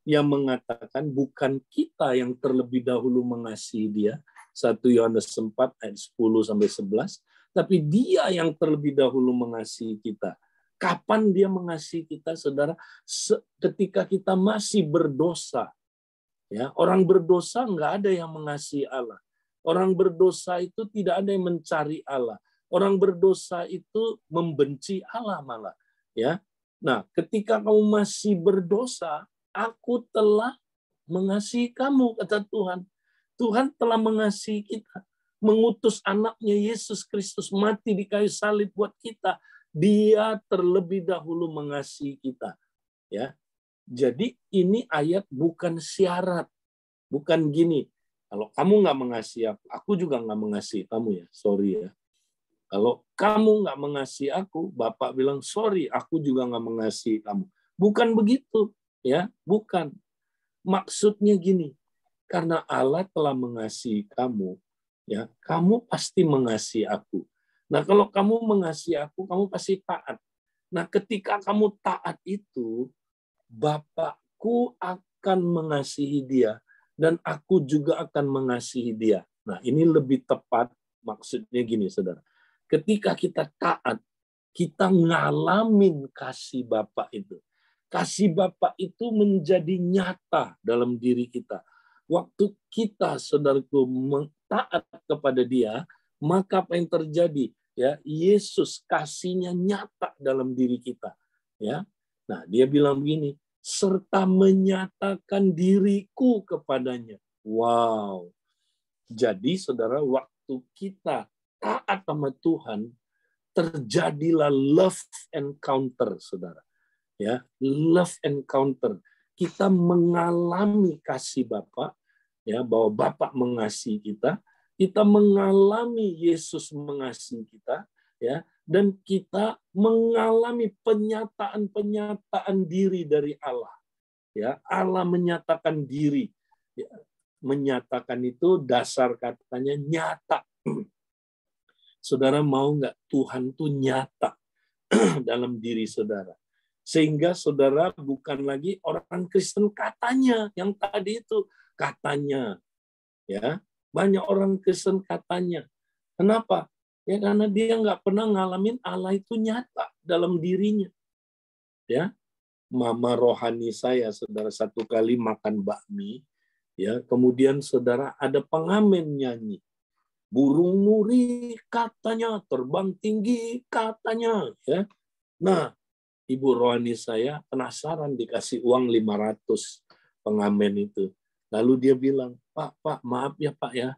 yang mengatakan bukan kita yang terlebih dahulu mengasihi dia, 1 Yohanes 4 ayat 10-11, tapi dia yang terlebih dahulu mengasihi kita. Kapan dia mengasihi kita, saudara? Ketika kita masih berdosa. Ya, orang berdosa nggak ada yang mengasihi Allah. Orang berdosa itu tidak ada yang mencari Allah. Orang berdosa itu membenci Allah malah, ya. Nah, ketika kamu masih berdosa, aku telah mengasihi kamu, kata Tuhan. Tuhan telah mengasihi kita, mengutus anaknya Yesus Kristus mati di kayu salib buat kita. Dia terlebih dahulu mengasihi kita. Ya, jadi ini ayat bukan syarat, bukan gini. Kalau kamu nggak mengasihi aku juga nggak mengasihi kamu ya. Sorry ya. Kalau kamu nggak mengasihi aku, Bapak bilang sorry, aku juga nggak mengasihi kamu. Bukan begitu, ya, bukan. Maksudnya gini, karena Allah telah mengasihi kamu, ya, kamu pasti mengasihi aku. Nah, kalau kamu mengasihi aku, kamu pasti taat. Nah, ketika kamu taat itu, Bapakku akan mengasihi dia, dan aku juga akan mengasihi dia. Nah, ini lebih tepat, maksudnya gini, saudara. Ketika kita taat, kita ngalamin kasih Bapa itu. Kasih Bapa itu menjadi nyata dalam diri kita. Waktu kita, saudaraku, taat kepada dia, maka apa yang terjadi? Ya, Yesus kasihnya nyata dalam diri kita. Ya, nah dia bilang begini, serta menyatakan diriku kepadanya. Wow. Jadi saudara, waktu kita taat sama Tuhan, terjadilah love encounter, saudara. Ya, love encounter. Kita mengalami kasih Bapa, ya, bahwa Bapa mengasihi kita. Kita mengalami Yesus mengasihi kita, ya, dan kita mengalami penyataan-penyataan diri dari Allah. Ya, Allah menyatakan diri. Ya, menyatakan itu dasar katanya nyata. Saudara mau nggak Tuhan tuh nyata dalam diri saudara? Sehingga saudara bukan lagi orang Kristen katanya, yang tadi itu katanya. Ya, banyak orang Kristen katanya. Kenapa? Ya karena dia nggak pernah ngalamin Allah itu nyata dalam dirinya. Ya, mama rohani saya, saudara, satu kali makan bakmi, ya, kemudian saudara ada pengamen nyanyi. Burung nuri katanya, terbang tinggi katanya, ya. Nah, ibu rohani saya penasaran, dikasih uang 500 pengamen itu. Lalu dia bilang, Pak, maaf ya Pak ya,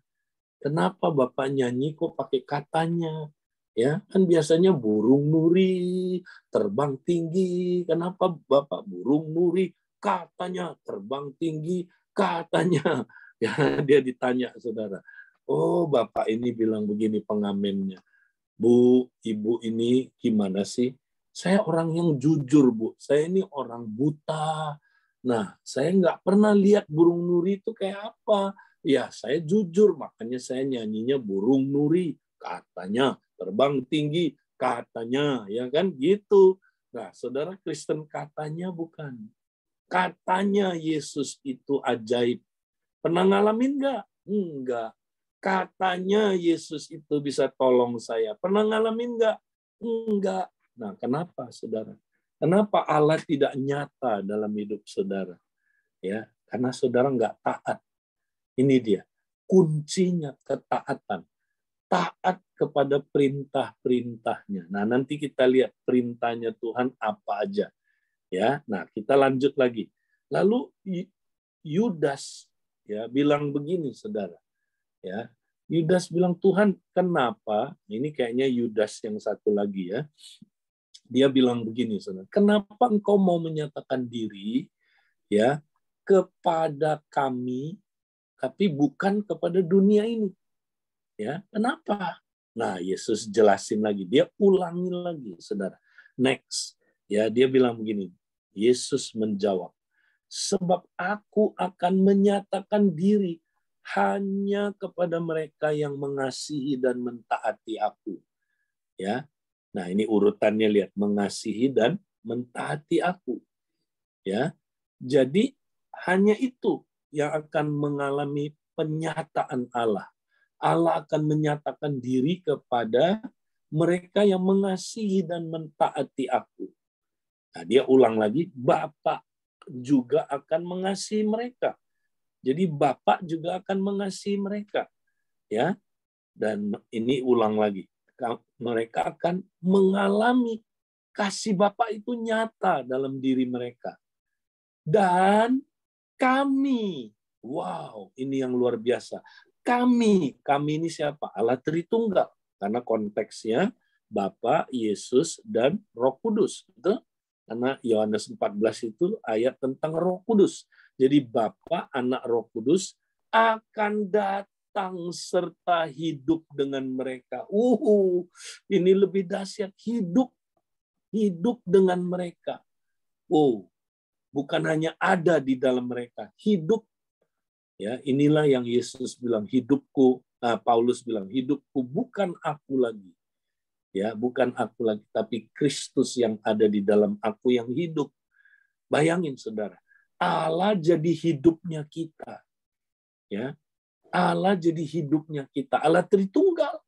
kenapa Bapak nyanyi kok pakai katanya? Ya, kan biasanya burung nuri, terbang tinggi. Kenapa Bapak burung nuri, katanya terbang tinggi, katanya. Ya, dia ditanya, saudara. Oh, Bapak ini bilang begini pengamennya. Bu, Ibu ini gimana sih? Saya orang yang jujur, Bu. Saya ini orang buta. Nah, saya nggak pernah lihat burung nuri itu kayak apa. Ya, saya jujur, makanya saya nyanyinya burung nuri. Katanya, terbang tinggi, katanya. Ya kan, gitu. Nah, saudara Kristen katanya bukan. Katanya Yesus itu ajaib. Pernah ngalamin nggak? Enggak. Katanya Yesus itu bisa tolong saya. Pernah ngalamin nggak? Enggak. Nah, kenapa, saudara? Kenapa Allah tidak nyata dalam hidup saudara? Ya, karena saudara nggak taat. Ini dia. Kuncinya ketaatan. Taat kepada perintah-perintahnya. Nah, nanti kita lihat perintahnya Tuhan apa aja. Ya, nah kita lanjut lagi. Lalu Yudas ya bilang begini, saudara. Ya, Yudas bilang, Tuhan, kenapa? Ini kayaknya Yudas yang satu lagi ya. Dia bilang begini, saudara. Kenapa engkau mau menyatakan diri ya kepada kami, tapi bukan kepada dunia ini? Ya, kenapa? Nah, Yesus jelasin lagi. Dia ulangi lagi, saudara. Next, ya dia bilang begini. Yesus menjawab, sebab aku akan menyatakan diri hanya kepada mereka yang mengasihi dan mentaati aku. Ya. Nah, ini urutannya, lihat, mengasihi dan mentaati aku. Ya. Jadi hanya itu yang akan mengalami penyataan Allah. Allah akan menyatakan diri kepada mereka yang mengasihi dan mentaati aku. Nah, dia ulang lagi, Bapa juga akan mengasihi mereka. Jadi Bapak juga akan mengasihi mereka, ya. Dan ini ulang lagi, mereka akan mengalami Kasih Bapa itu nyata dalam diri mereka. Dan kami, wow, ini yang luar biasa. Kami ini siapa? Allah Tritunggal. Karena konteksnya Bapa, Yesus, dan Roh Kudus. Betul? Karena Yohanes 14 itu ayat tentang Roh Kudus. Jadi Bapa, Anak, Roh Kudus akan datang serta hidup dengan mereka. Ini lebih dahsyat, hidup dengan mereka. Bukan hanya ada di dalam mereka, hidup. Ya, inilah yang Yesus bilang, hidupku, Paulus bilang, hidupku bukan aku lagi. Ya, bukan aku lagi, tapi Kristus yang ada di dalam aku yang hidup. Bayangin Saudara, Allah jadi hidupnya kita. Ya. Allah jadi hidupnya kita. Allah Tritunggal.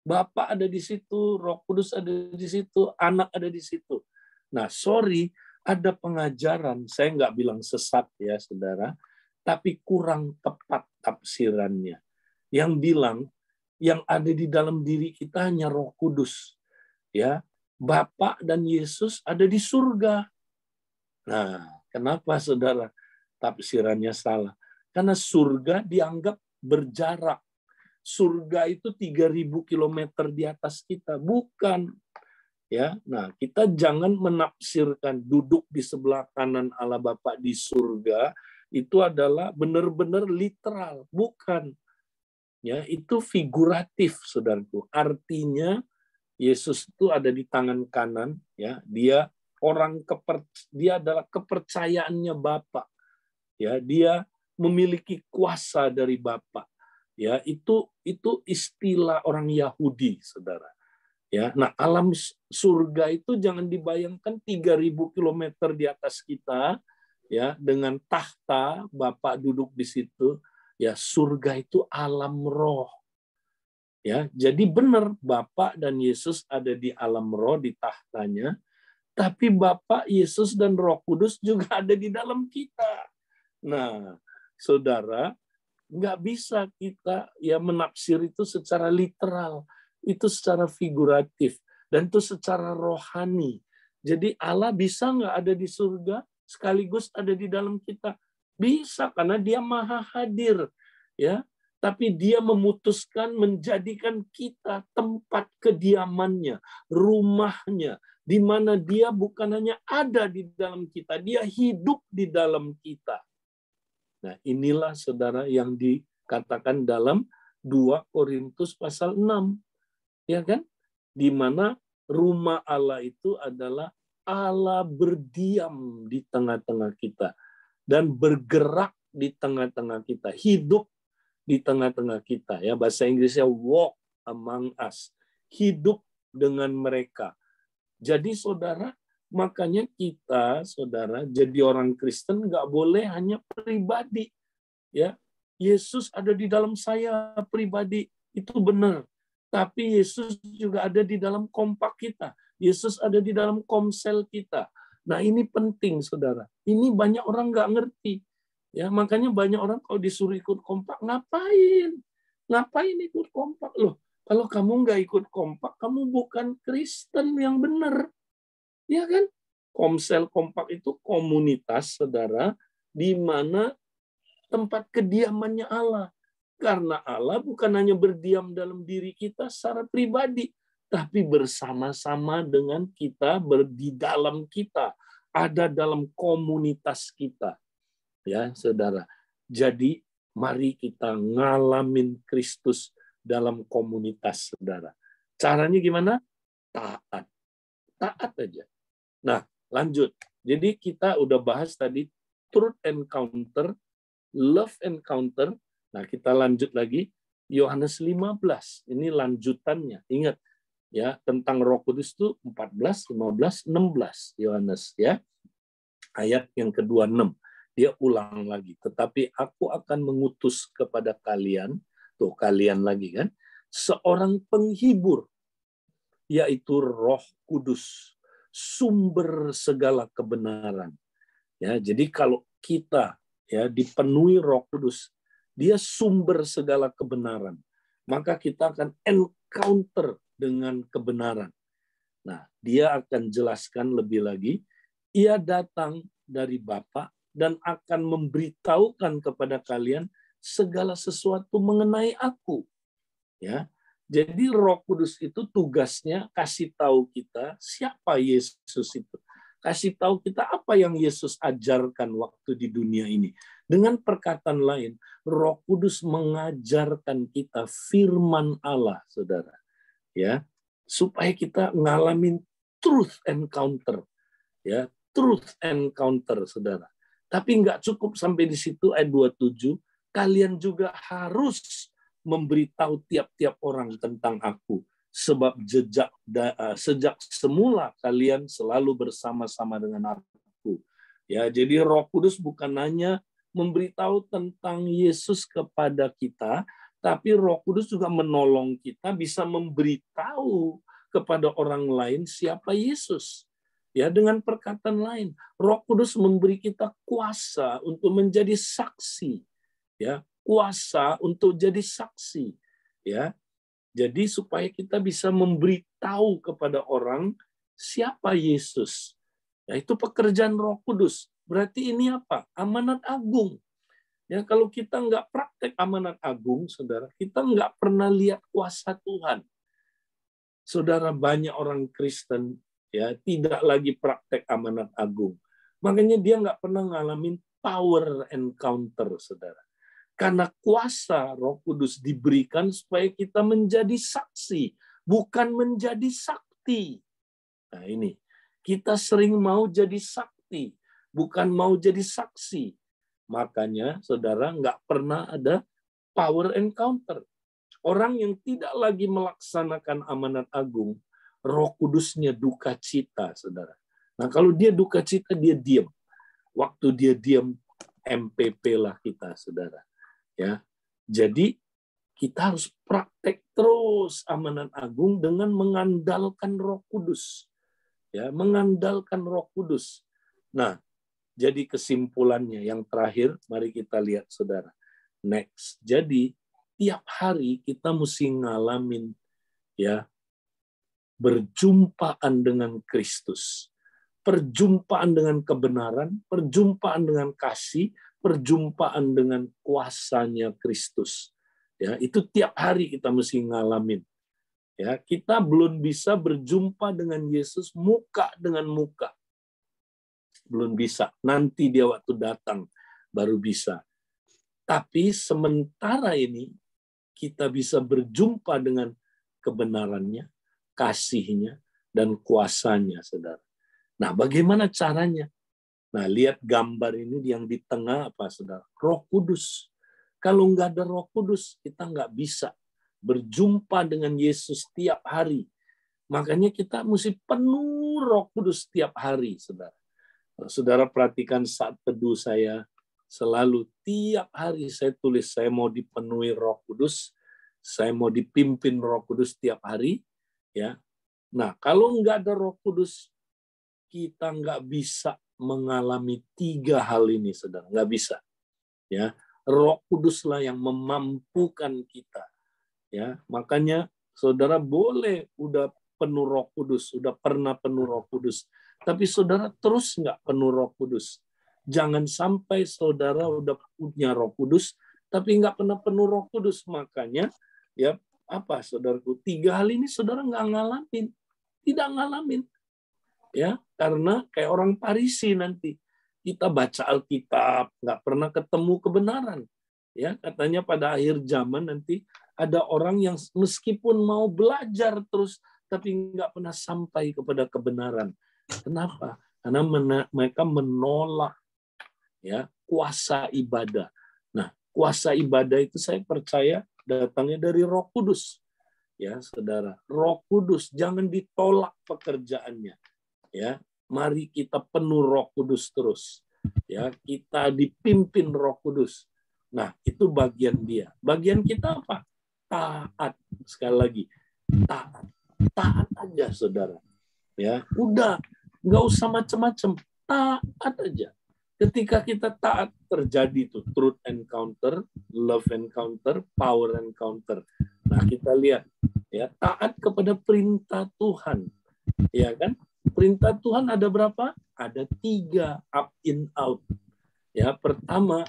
Bapa ada di situ, Roh Kudus ada di situ, Anak ada di situ. Nah, ada pengajaran, saya nggak bilang sesat ya, Saudara, tapi kurang tepat tafsirannya. Yang bilang, yang ada di dalam diri kita hanya Roh Kudus. Ya, Bapa dan Yesus ada di surga. Nah, kenapa Saudara tafsirannya salah? Karena surga dianggap berjarak. Surga itu 3.000 kilometer di atas kita, bukan. Ya, nah kita jangan menafsirkan duduk di sebelah kanan Allah Bapa di surga itu adalah benar-benar literal, bukan. Ya, itu figuratif, Saudaraku. Artinya Yesus itu ada di tangan kanan, ya. Dia adalah kepercayaannya Bapa. Ya, dia memiliki kuasa dari Bapa. Ya, itu istilah orang Yahudi, Saudara. Ya, nah alam surga itu jangan dibayangkan 3.000 kilometer di atas kita, ya, dengan tahta Bapa duduk di situ. Ya, surga itu alam roh. Ya, jadi benar Bapa dan Yesus ada di alam roh di tahtanya, tapi Bapa, Yesus dan Roh Kudus juga ada di dalam kita. Nah, Saudara, nggak bisa kita ya menafsir itu secara literal, itu secara figuratif, dan itu secara rohani. Jadi Allah bisa nggak ada di surga sekaligus ada di dalam kita? Bisa, karena dia maha hadir. Ya, tapi dia memutuskan menjadikan kita tempat kediamannya, rumahnya, di mana dia bukan hanya ada di dalam kita, dia hidup di dalam kita. Nah, inilah Saudara yang dikatakan dalam 2 Korintus pasal 6. Ya kan? Di mana rumah Allah itu adalah Allah berdiam di tengah-tengah kita dan bergerak di tengah-tengah kita, hidup di tengah-tengah kita. Ya, bahasa Inggrisnya walk among us, hidup dengan mereka. Jadi Saudara, makanya kita, Saudara, jadi orang Kristen nggak boleh hanya pribadi. Ya, Yesus ada di dalam saya pribadi, itu benar. Tapi Yesus juga ada di dalam kompak kita. Yesus ada di dalam komsel kita. Nah, ini penting, Saudara. Ini banyak orang nggak ngerti. Ya, makanya banyak orang kalau disuruh ikut kompak, ngapain? Ngapain ikut kompak? Loh, kalau kamu nggak ikut kompak, kamu bukan Kristen yang benar. Ya kan? Komsel kompak itu komunitas, Saudara, di mana tempat kediamannya Allah. Karena Allah bukan hanya berdiam dalam diri kita secara pribadi, tapi bersama-sama dengan kita, di dalam kita, ada dalam komunitas kita. Ya, Saudara. Jadi, mari kita ngalamin Kristus dalam komunitas, Saudara. Caranya gimana? Taat. Taat aja. Nah, lanjut. Jadi kita udah bahas tadi truth encounter, love encounter. Nah, kita lanjut lagi. Yohanes 15. Ini lanjutannya. Ingat ya, tentang Roh Kudus itu 14, 15, 16 Yohanes ya. Ayat yang kedua 6. Dia ulang lagi. Tetapi aku akan mengutus kepada kalian, tuh kalian lagi kan, seorang penghibur, yaitu Roh Kudus, sumber segala kebenaran. Ya, jadi kalau kita ya dipenuhi Roh Kudus, dia sumber segala kebenaran. Maka kita akan encounter dengan kebenaran. Nah, dia akan jelaskan lebih lagi. Ia datang dari Bapa dan akan memberitahukan kepada kalian segala sesuatu mengenai aku. Ya, jadi Roh Kudus itu tugasnya kasih tahu kita siapa Yesus itu. Kasih tahu kita apa yang Yesus ajarkan waktu di dunia ini. Dengan perkataan lain, Roh Kudus mengajarkan kita firman Allah, saudara. Ya, supaya kita ngalamin truth encounter. Ya, truth encounter, saudara. Tapi nggak cukup sampai di situ ayat 27, kalian juga harus memberitahu tiap-tiap orang tentang aku. Sebab sejak semula kalian selalu bersama-sama dengan aku. Ya, jadi Roh Kudus bukan hanya memberitahu tentang Yesus kepada kita, tapi Roh Kudus juga menolong kita bisa memberitahu kepada orang lain siapa Yesus. Ya, dengan perkataan lain, Roh Kudus memberi kita kuasa untuk menjadi saksi. Ya, kuasa untuk jadi saksi. Ya. Jadi supaya kita bisa memberitahu kepada orang siapa Yesus. Ya, itu pekerjaan Roh Kudus. Berarti ini apa? Amanat agung. Ya, kalau kita nggak praktek amanat agung, saudara, kita nggak pernah lihat kuasa Tuhan. Saudara, banyak orang Kristen ya tidak lagi praktek amanat agung. Makanya dia nggak pernah ngalamin power encounter, saudara. Karena kuasa Roh Kudus diberikan supaya kita menjadi saksi, bukan menjadi sakti. Nah ini, kita sering mau jadi sakti, bukan mau jadi saksi. Makanya, saudara, nggak pernah ada power encounter. Orang yang tidak lagi melaksanakan amanat agung, Roh Kudusnya duka cita, saudara. Nah, kalau dia duka cita, dia diam. Waktu dia diam, MPP lah kita, saudara. Ya, jadi kita harus praktek terus amanat agung dengan mengandalkan Roh Kudus. Ya, mengandalkan Roh Kudus. Nah, jadi kesimpulannya yang terakhir, mari kita lihat, saudara. Next. Jadi tiap hari kita mesti ngalamin ya berjumpaan dengan Kristus. Perjumpaan dengan kebenaran, perjumpaan dengan kasih, perjumpaan dengan kuasanya Kristus. Ya, itu tiap hari kita mesti ngalamin. Ya, kita belum bisa berjumpa dengan Yesus muka dengan muka. Belum bisa. Nanti dia waktu datang baru bisa. Tapi sementara ini kita bisa berjumpa dengan kebenarannya, kasihnya, dan kuasanya, saudara. Nah, bagaimana caranya? Nah, lihat gambar ini yang di tengah apa, saudara? Roh Kudus. Kalau nggak ada Roh Kudus, kita nggak bisa berjumpa dengan Yesus tiap hari. Makanya kita mesti penuh Roh Kudus tiap hari, saudara. Saudara perhatikan saat teduh saya, selalu tiap hari saya tulis, saya mau dipenuhi Roh Kudus, saya mau dipimpin Roh Kudus tiap hari. Ya. Nah, kalau nggak ada Roh Kudus, kita nggak bisa mengalami 3 hal ini, saudara. Nggak bisa. Ya. Roh Kuduslah yang memampukan kita. Ya. Makanya saudara boleh udah penuh Roh Kudus, udah pernah penuh Roh Kudus, tapi saudara terus nggak penuh Roh Kudus. Jangan sampai saudara udah punya Roh Kudus, tapi nggak pernah penuh Roh Kudus. Makanya, ya apa, saudaraku? 3 hal ini saudara nggak ngalamin, tidak ngalamin, ya karena kayak orang Farisi nanti kita baca Alkitab nggak pernah ketemu kebenaran. Ya katanya pada akhir zaman nanti ada orang yang meskipun mau belajar terus, tapi nggak pernah sampai kepada kebenaran. Kenapa? Karena mereka menolak ya kuasa ibadah. Nah, kuasa ibadah itu saya percaya datangnya dari Roh Kudus. Ya, saudara, Roh Kudus jangan ditolak pekerjaannya. Ya, mari kita penuh Roh Kudus terus. Ya, kita dipimpin Roh Kudus. Nah, itu bagian dia. Bagian kita apa? Taat. Sekali lagi, taat. Taat aja, saudara. Ya, udah, nggak usah macam-macam, taat aja. Ketika kita taat, terjadi tuh truth encounter, love encounter, power encounter. Nah, kita lihat ya, taat kepada perintah Tuhan. Ya kan? Perintah Tuhan ada berapa? Ada 3, up in out. Ya, pertama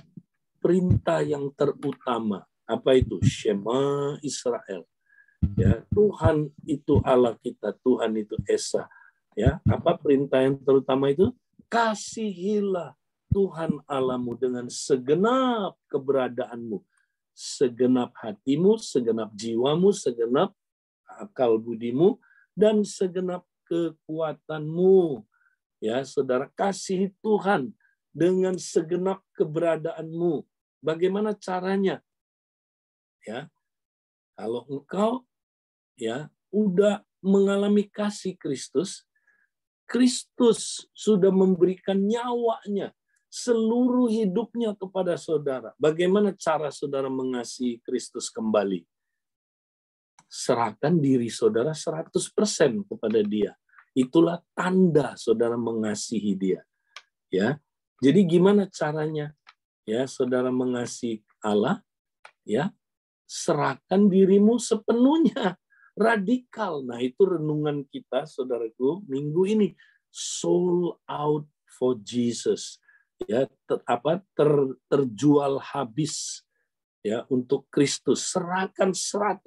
perintah yang terutama. Apa itu? Shema Israel. Ya, Tuhan itu Allah kita, Tuhan itu Esa. Ya, apa perintah yang terutama itu? Kasihilah Tuhan Allahmu dengan segenap keberadaanmu, segenap hatimu, segenap jiwamu, segenap akal budimu, dan segenap kekuatanmu. Ya, saudara, kasihi Tuhan dengan segenap keberadaanmu. Bagaimana caranya? Ya, kalau engkau ya udah mengalami kasih Kristus, Kristus sudah memberikan nyawanya, seluruh hidupnya kepada saudara. Bagaimana cara saudara mengasihi Kristus kembali? Serahkan diri saudara 100% kepada dia. Itulah tanda saudara mengasihi dia. Ya. Jadi gimana caranya? Ya, saudara mengasihi Allah, ya, serahkan dirimu sepenuhnya, radikal. Nah, itu renungan kita, saudaraku, minggu ini. Sold out for Jesus. Ya, terjual habis ya untuk Kristus. Serahkan 100%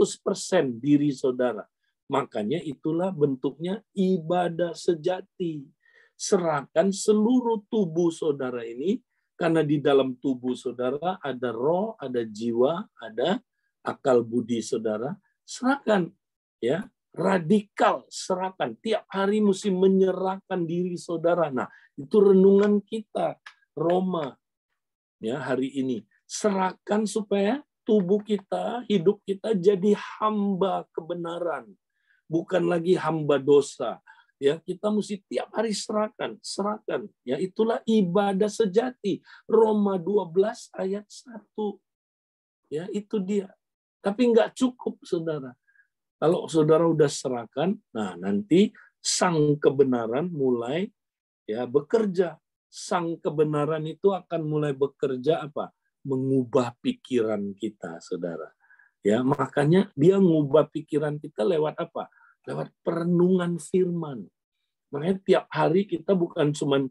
diri saudara. Makanya itulah bentuknya ibadah sejati. Serahkan seluruh tubuh saudara ini, karena di dalam tubuh saudara ada roh, ada jiwa, ada akal budi saudara. Serahkan, ya, radikal, serahkan. Tiap hari mesti menyerahkan diri saudara. Nah, itu renungan kita Roma ya hari ini. Serahkan supaya tubuh kita, hidup kita jadi hamba kebenaran, bukan lagi hamba dosa. Ya, kita mesti tiap hari serahkan. Ya, itulah ibadah sejati. Roma 12 ayat 1. Ya, itu dia. Tapi nggak cukup, saudara. Kalau saudara udah serahkan, nah nanti sang kebenaran mulai ya bekerja. Sang kebenaran itu akan mulai bekerja apa? Mengubah pikiran kita, saudara. Ya, makanya dia mengubah pikiran kita lewat apa? Lewat perenungan firman. Makanya tiap hari kita bukan cuma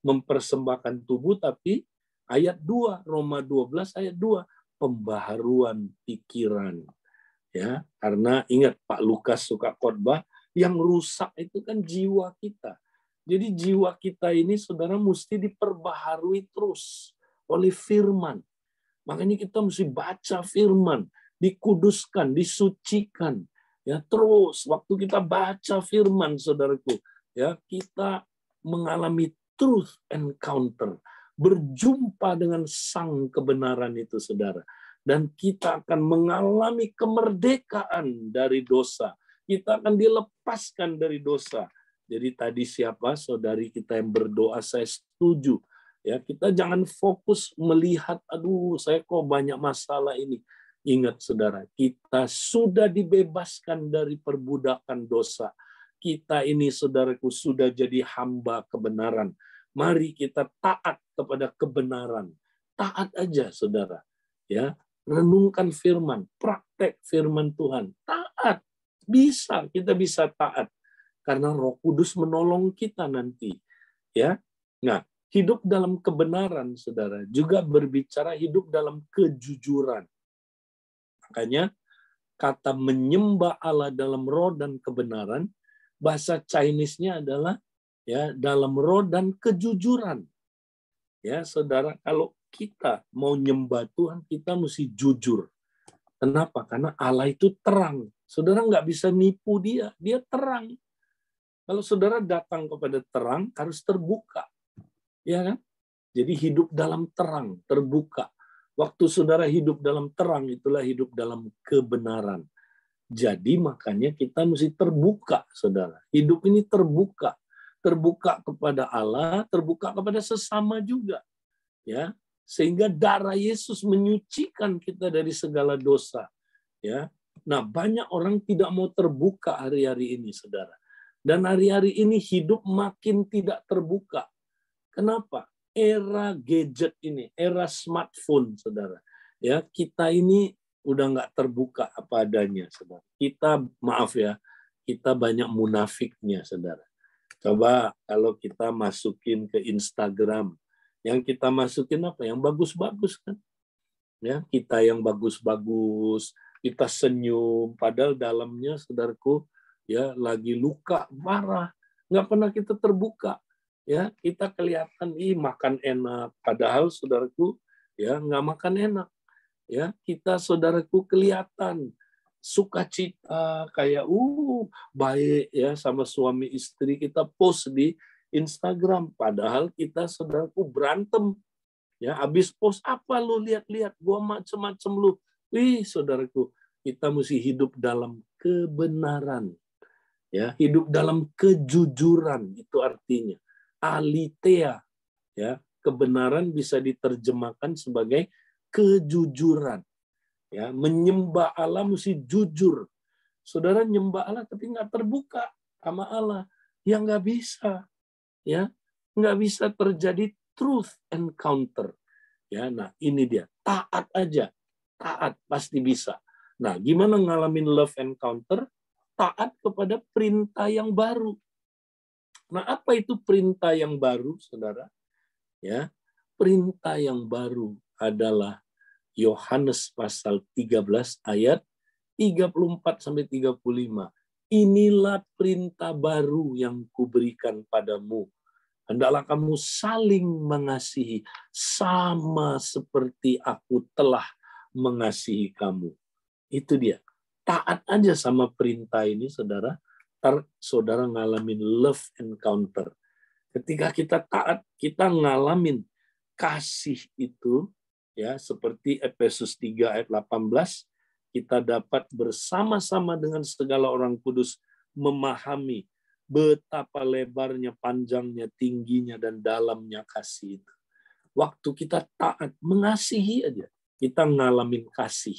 mempersembahkan tubuh, tapi ayat 2, Roma 12 ayat 2, pembaharuan pikiran. Ya, karena ingat Pak Lukas suka khotbah, yang rusak itu kan jiwa kita. Jadi jiwa kita ini, saudara, mesti diperbaharui terus oleh firman. Makanya kita mesti baca firman, dikuduskan, disucikan. Ya, terus waktu kita baca firman, saudaraku, ya, kita mengalami truth encounter, berjumpa dengan sang kebenaran itu, saudara. Dan kita akan mengalami kemerdekaan dari dosa. Kita akan dilepaskan dari dosa. Jadi tadi siapa saudari kita yang berdoa, saya setuju. Ya, kita jangan fokus melihat, aduh, saya kok banyak masalah ini. Ingat, saudara, kita sudah dibebaskan dari perbudakan dosa. Kita ini, saudaraku, sudah jadi hamba kebenaran. Mari kita taat kepada kebenaran. Taat aja, saudara. Ya, renungkan firman, praktek firman Tuhan. Taat. Bisa, kita bisa taat. Karena Roh Kudus menolong kita nanti. Ya. Nah, hidup dalam kebenaran, saudara, juga berbicara hidup dalam kejujuran. Makanya, kata menyembah Allah dalam roh dan kebenaran, bahasa Chinese-nya adalah ya dalam roh dan kejujuran. Ya, saudara, kalau kita mau nyembah Tuhan, kita mesti jujur. Kenapa? Karena Allah itu terang. Saudara nggak bisa nipu dia. Dia terang. Kalau saudara datang kepada terang, harus terbuka. Ya kan? Jadi hidup dalam terang, terbuka. Waktu saudara hidup dalam terang, itulah hidup dalam kebenaran. Jadi makanya kita mesti terbuka, saudara. Hidup ini terbuka. Terbuka kepada Allah, terbuka kepada sesama juga. Ya, sehingga darah Yesus menyucikan kita dari segala dosa. Ya, nah banyak orang tidak mau terbuka hari-hari ini, saudara. Dan hari-hari ini hidup makin tidak terbuka. Kenapa? Era gadget ini, era smartphone, saudara. Ya, kita ini udah nggak terbuka apa adanya, saudara. Kita, maaf ya, kita banyak munafiknya, saudara. Coba kalau kita masukin ke Instagram, yang kita masukin apa? Yang bagus-bagus kan? Ya, kita yang bagus-bagus, kita senyum, padahal dalamnya, saudaraku, ya lagi luka parah, nggak pernah kita terbuka. Ya, kita kelihatan makan enak, padahal saudaraku, ya nggak makan enak. Ya, kita saudaraku kelihatan sukacita kayak baik ya sama suami istri, kita post di Instagram, padahal kita saudaraku berantem. Ya, habis post apa lu lihat-lihat gua macem-macem lu. Saudaraku, kita mesti hidup dalam kebenaran. Ya, hidup dalam kejujuran, itu artinya aletheia. Ya, kebenaran bisa diterjemahkan sebagai kejujuran. Ya, menyembah Allah mesti jujur. Saudara nyembah Allah tapi nggak terbuka sama Allah, ya nggak bisa. Ya, nggak bisa terjadi truth encounter. Ya, nah ini dia, taat aja, taat pasti bisa. Nah, gimana ngalamin love encounter? Taat kepada perintah yang baru. Nah, apa itu perintah yang baru, saudara? Ya, perintah yang baru adalah Yohanes pasal 13 ayat 34 sampai 35. Inilah perintah baru yang kuberikan padamu. Hendaklah kamu saling mengasihi sama seperti aku telah mengasihi kamu. Itu dia. Taat aja sama perintah ini, saudara. Saudara ngalamin love encounter. Ketika kita taat, kita ngalamin kasih itu, ya seperti Efesus 3 ayat 18, kita dapat bersama-sama dengan segala orang kudus memahami betapa lebarnya, panjangnya, tingginya, dan dalamnya kasih itu. Waktu kita taat, mengasihi aja, kita ngalamin kasih.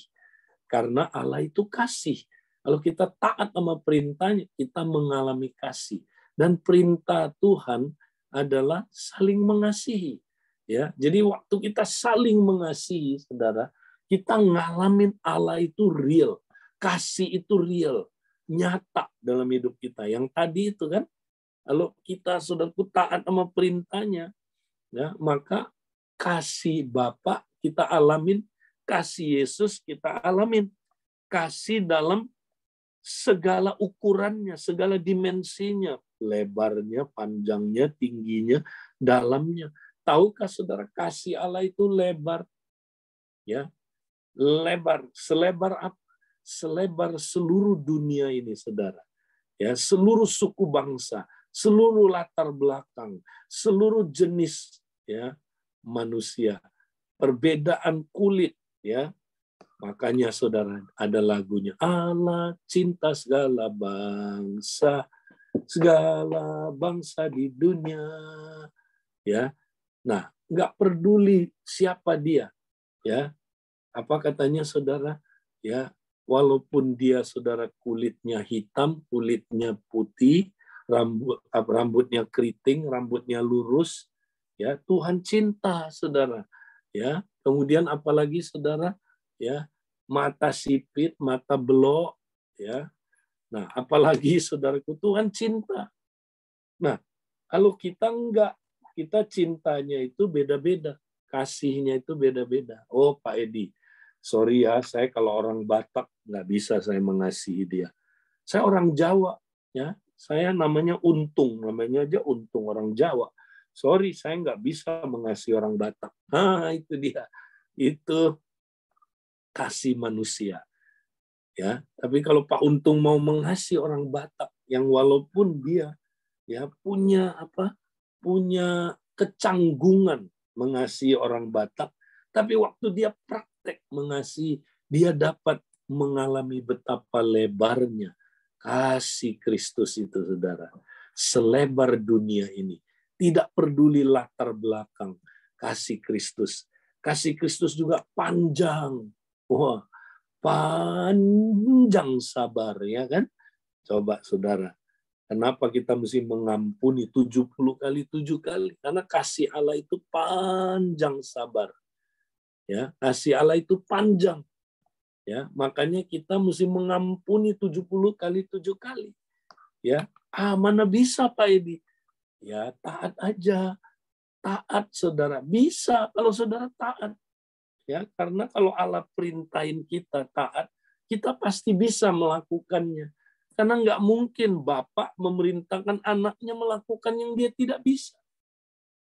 Karena Allah itu kasih. Kalau kita taat sama perintahnya, kita mengalami kasih. Dan perintah Tuhan adalah saling mengasihi. Ya, jadi waktu kita saling mengasihi, saudara, kita ngalamin Allah itu real. Kasih itu real. Nyata dalam hidup kita. Yang tadi itu kan, kalau kita sudah taat sama perintahnya, ya, maka kasih Bapa kita alamin, kasih Yesus kita alamin, kasih dalam segala ukurannya, segala dimensinya, lebarnya, panjangnya, tingginya, dalamnya. Tahukah saudara, kasih Allah itu lebar, ya, lebar, selebar apa? Selebar seluruh dunia ini, saudara. Ya, seluruh suku bangsa, seluruh latar belakang, seluruh jenis ya manusia, perbedaan kulit ya. Makanya saudara, ada lagunya, Allah cinta segala bangsa di dunia. Ya. Nah, nggak peduli siapa dia, ya. Apa katanya saudara? Ya, walaupun dia saudara kulitnya hitam, kulitnya putih, rambutnya keriting, rambutnya lurus, ya Tuhan cinta saudara. Ya, kemudian apalagi saudara, ya mata sipit, mata belok, ya. Nah, apalagi saudaraku, Tuhan cinta. Nah, kalau kita enggak, kita cintanya itu beda-beda, kasihnya itu beda-beda. Oh, Pak Edi, sorry ya, saya kalau orang Batak nggak bisa saya mengasihi dia. Saya orang Jawa, ya. Saya namanya Untung, namanya aja Untung, orang Jawa. Sorry, saya nggak bisa mengasihi orang Batak. Nah, itu dia. Itu kasih manusia. Ya, tapi kalau Pak Untung mau mengasihi orang Batak yang walaupun dia ya punya apa? Punya kecanggungan mengasihi orang Batak, tapi waktu dia praktek mengasihi, dia dapat mengalami betapa lebarnya kasih Kristus itu, saudara. Selebar dunia ini. Tidak peduli latar belakang, kasih Kristus. Kasih Kristus juga panjang. Wah, panjang sabar, ya kan? Coba, saudara. Kenapa kita mesti mengampuni 70 kali 7 kali? Karena kasih Allah itu panjang sabar. Ya, kasih Allah itu panjang. Ya, makanya kita mesti mengampuni 70 kali 7 kali. Ya, mana bisa Pak Edi? Ya, taat aja. Taat, saudara. Bisa kalau saudara taat. Ya, karena kalau Allah perintahin kita taat, kita pasti bisa melakukannya. Karena nggak mungkin Bapak memerintahkan anaknya melakukan yang dia tidak bisa.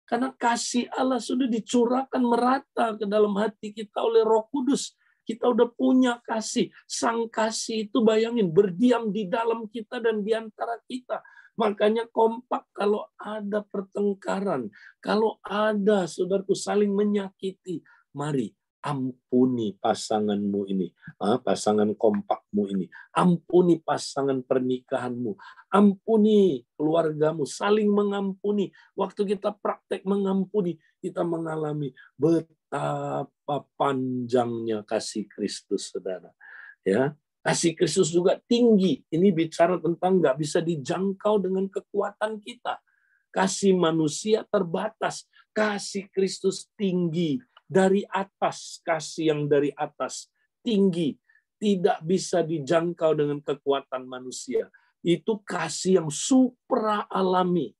Karena kasih Allah sudah dicurahkan merata ke dalam hati kita oleh Roh Kudus. Kita udah punya kasih. Sang kasih itu bayangin berdiam di dalam kita dan di antara kita. Makanya kompak kalau ada pertengkaran. Kalau ada saudaraku saling menyakiti. Mari ampuni pasanganmu ini. Pasangan kompakmu ini. Ampuni pasangan pernikahanmu. Ampuni keluargamu. Saling mengampuni. Waktu kita praktek mengampuni, kita mengalami betapa panjangnya kasih Kristus, saudara. Ya, kasih Kristus juga tinggi. Ini bicara tentang nggak bisa dijangkau dengan kekuatan kita. Kasih manusia terbatas. Kasih Kristus tinggi. Dari atas, kasih yang dari atas. Tinggi. Tidak bisa dijangkau dengan kekuatan manusia. Itu kasih yang supra alami.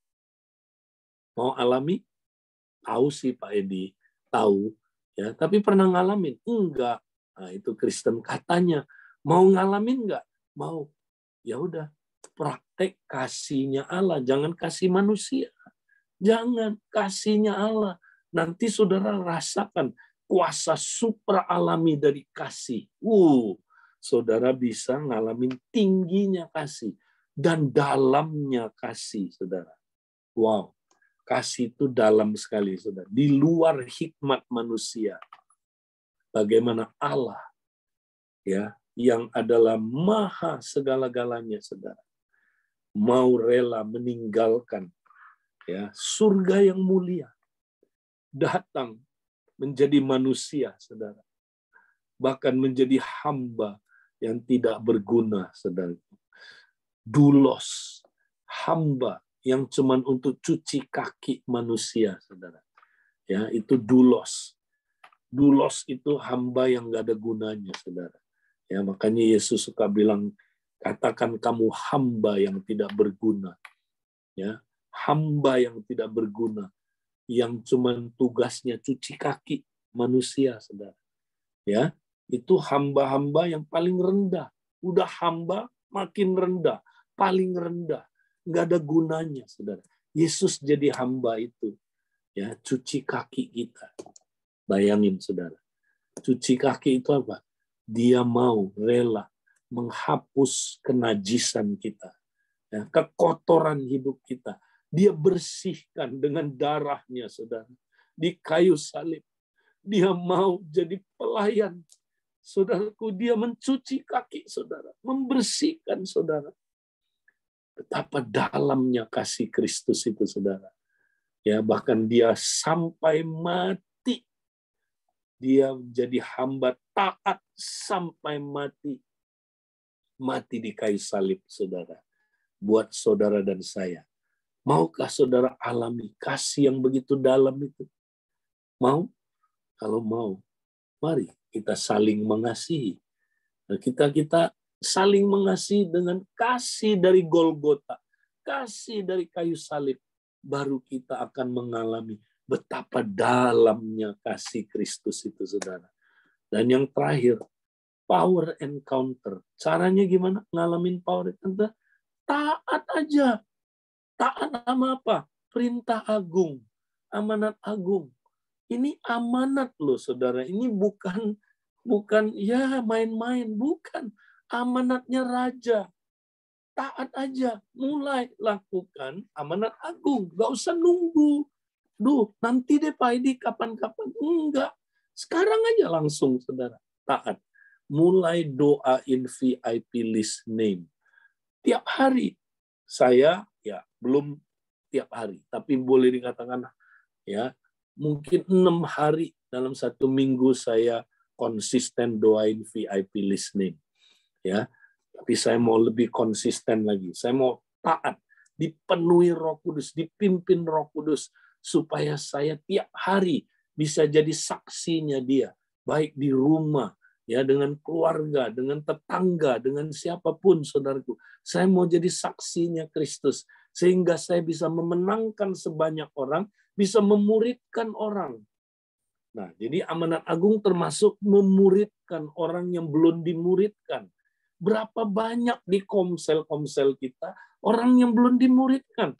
Mau alami? Tahu sih Pak Edi. Tahu. Ya, tapi pernah ngalamin? Enggak. Nah, itu Kristen katanya. Mau ngalamin enggak? Mau. Ya udah, praktek kasihnya Allah, jangan kasih manusia. Jangan kasihnya Allah. Nanti saudara rasakan kuasa supra alami dari kasih. Saudara bisa ngalamin tingginya kasih dan dalamnya kasih, saudara. Wow. Kasih itu dalam sekali, saudara. Di luar hikmat manusia. Bagaimana Allah ya yang adalah maha segala-galanya, saudara. Mau rela meninggalkan ya surga yang mulia. Datang menjadi manusia, saudara. Bahkan menjadi hamba yang tidak berguna, saudara. Dulos. Hamba yang cuman untuk cuci kaki manusia, saudara. Ya, itu dulos. Dulos itu hamba yang nggak ada gunanya, saudara. Ya, makanya Yesus suka bilang, katakan kamu hamba yang tidak berguna. Ya, hamba yang tidak berguna, yang cuman tugasnya cuci kaki manusia, saudara. Ya, itu hamba-hamba yang paling rendah. Udah hamba makin rendah, paling rendah. Nggak ada gunanya, saudara. Yesus jadi hamba itu. Ya, cuci kaki kita. Bayangin, saudara. Cuci kaki itu apa? Dia mau rela menghapus kenajisan kita. Ya, kekotoran hidup kita. Dia bersihkan dengan darahnya, saudara. Di kayu salib. Dia mau jadi pelayan. Saudaraku, dia mencuci kaki saudara. Membersihkan saudara. Betapa dalamnya kasih Kristus itu, saudara. Ya, bahkan dia sampai mati. Dia jadi hamba taat sampai mati. Mati di kayu salib, saudara. Buat saudara dan saya. Maukah saudara alami kasih yang begitu dalam itu? Mau? Kalau mau, mari kita saling mengasihi. Kita saling mengasihi dengan kasih dari Golgota, kasih dari kayu salib. Baru kita akan mengalami betapa dalamnya kasih Kristus itu, saudara. Dan yang terakhir, power encounter. Caranya gimana ngalamin power encounter? Taat aja. Taat sama apa? Perintah agung, amanat agung. Ini amanat loh, saudara. Ini bukan ya main-main, bukan. Amanatnya raja. Taat aja, mulai lakukan amanat agung. Gak usah nunggu. Nanti deh Pak Edi kapan-kapan. Enggak. Sekarang aja langsung, saudara. Taat. Mulai doain VIP list name. Tiap hari. Saya ya belum tiap hari, tapi boleh dikatakan ya mungkin 6 hari dalam 1 minggu saya konsisten doain VIP list name. Ya, tapi saya mau lebih konsisten lagi. Saya mau taat, dipenuhi Roh Kudus, dipimpin Roh Kudus supaya saya tiap hari bisa jadi saksinya dia, baik di rumah, ya dengan keluarga, dengan tetangga, dengan siapapun, saudaraku. Saya mau jadi saksinya Kristus. sehingga saya bisa memenangkan sebanyak orang, bisa memuridkan orang. Nah, jadi amanat agung termasuk memuridkan orang yang belum dimuridkan. Berapa banyak di komsel-komsel kita orang yang belum dimuridkan.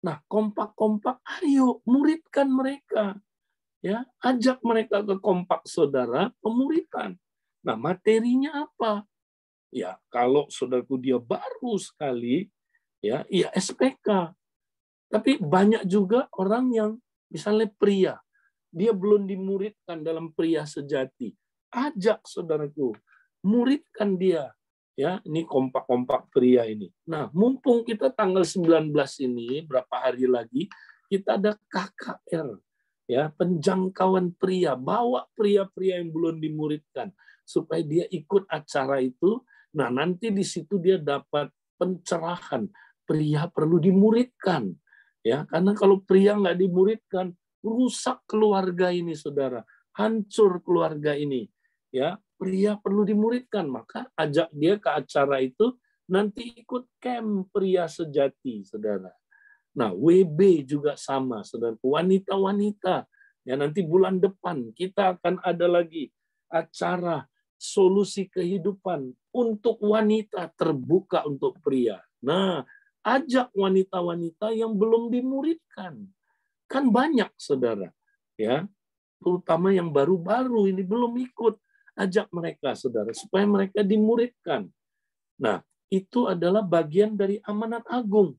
Nah, kompak-kompak, ayo muridkan mereka. Ya, ajak mereka ke kompak saudara, pemuridan. Nah, materinya apa? Ya, kalau saudaraku dia baru sekali, ya SPK. Tapi banyak juga orang yang misalnya pria, dia belum dimuridkan dalam pria sejati. Ajak saudaraku, muridkan dia. Ya, ini kompak-kompak pria ini. Nah, mumpung kita tanggal 19 ini, berapa hari lagi, kita ada KKR. Ya, penjangkauan pria. Bawa pria-pria yang belum dimuridkan. Supaya dia ikut acara itu. Nah, nanti di situ dia dapat pencerahan. Pria perlu dimuridkan. Ya, karena kalau pria nggak dimuridkan, rusak keluarga ini, saudara. Hancur keluarga ini. Ya, pria perlu dimuridkan. Maka ajak dia ke acara itu, nanti ikut camp pria sejati, saudara. Nah, WB juga sama, saudara. Wanita-wanita. Ya, nanti bulan depan kita akan ada lagi acara solusi kehidupan untuk wanita terbuka untuk pria. Nah, ajak wanita-wanita yang belum dimuridkan. Kan banyak, saudara. Ya, terutama yang baru-baru ini belum ikut. Ajak mereka, saudara, supaya mereka dimuridkan. Nah, itu adalah bagian dari amanat agung.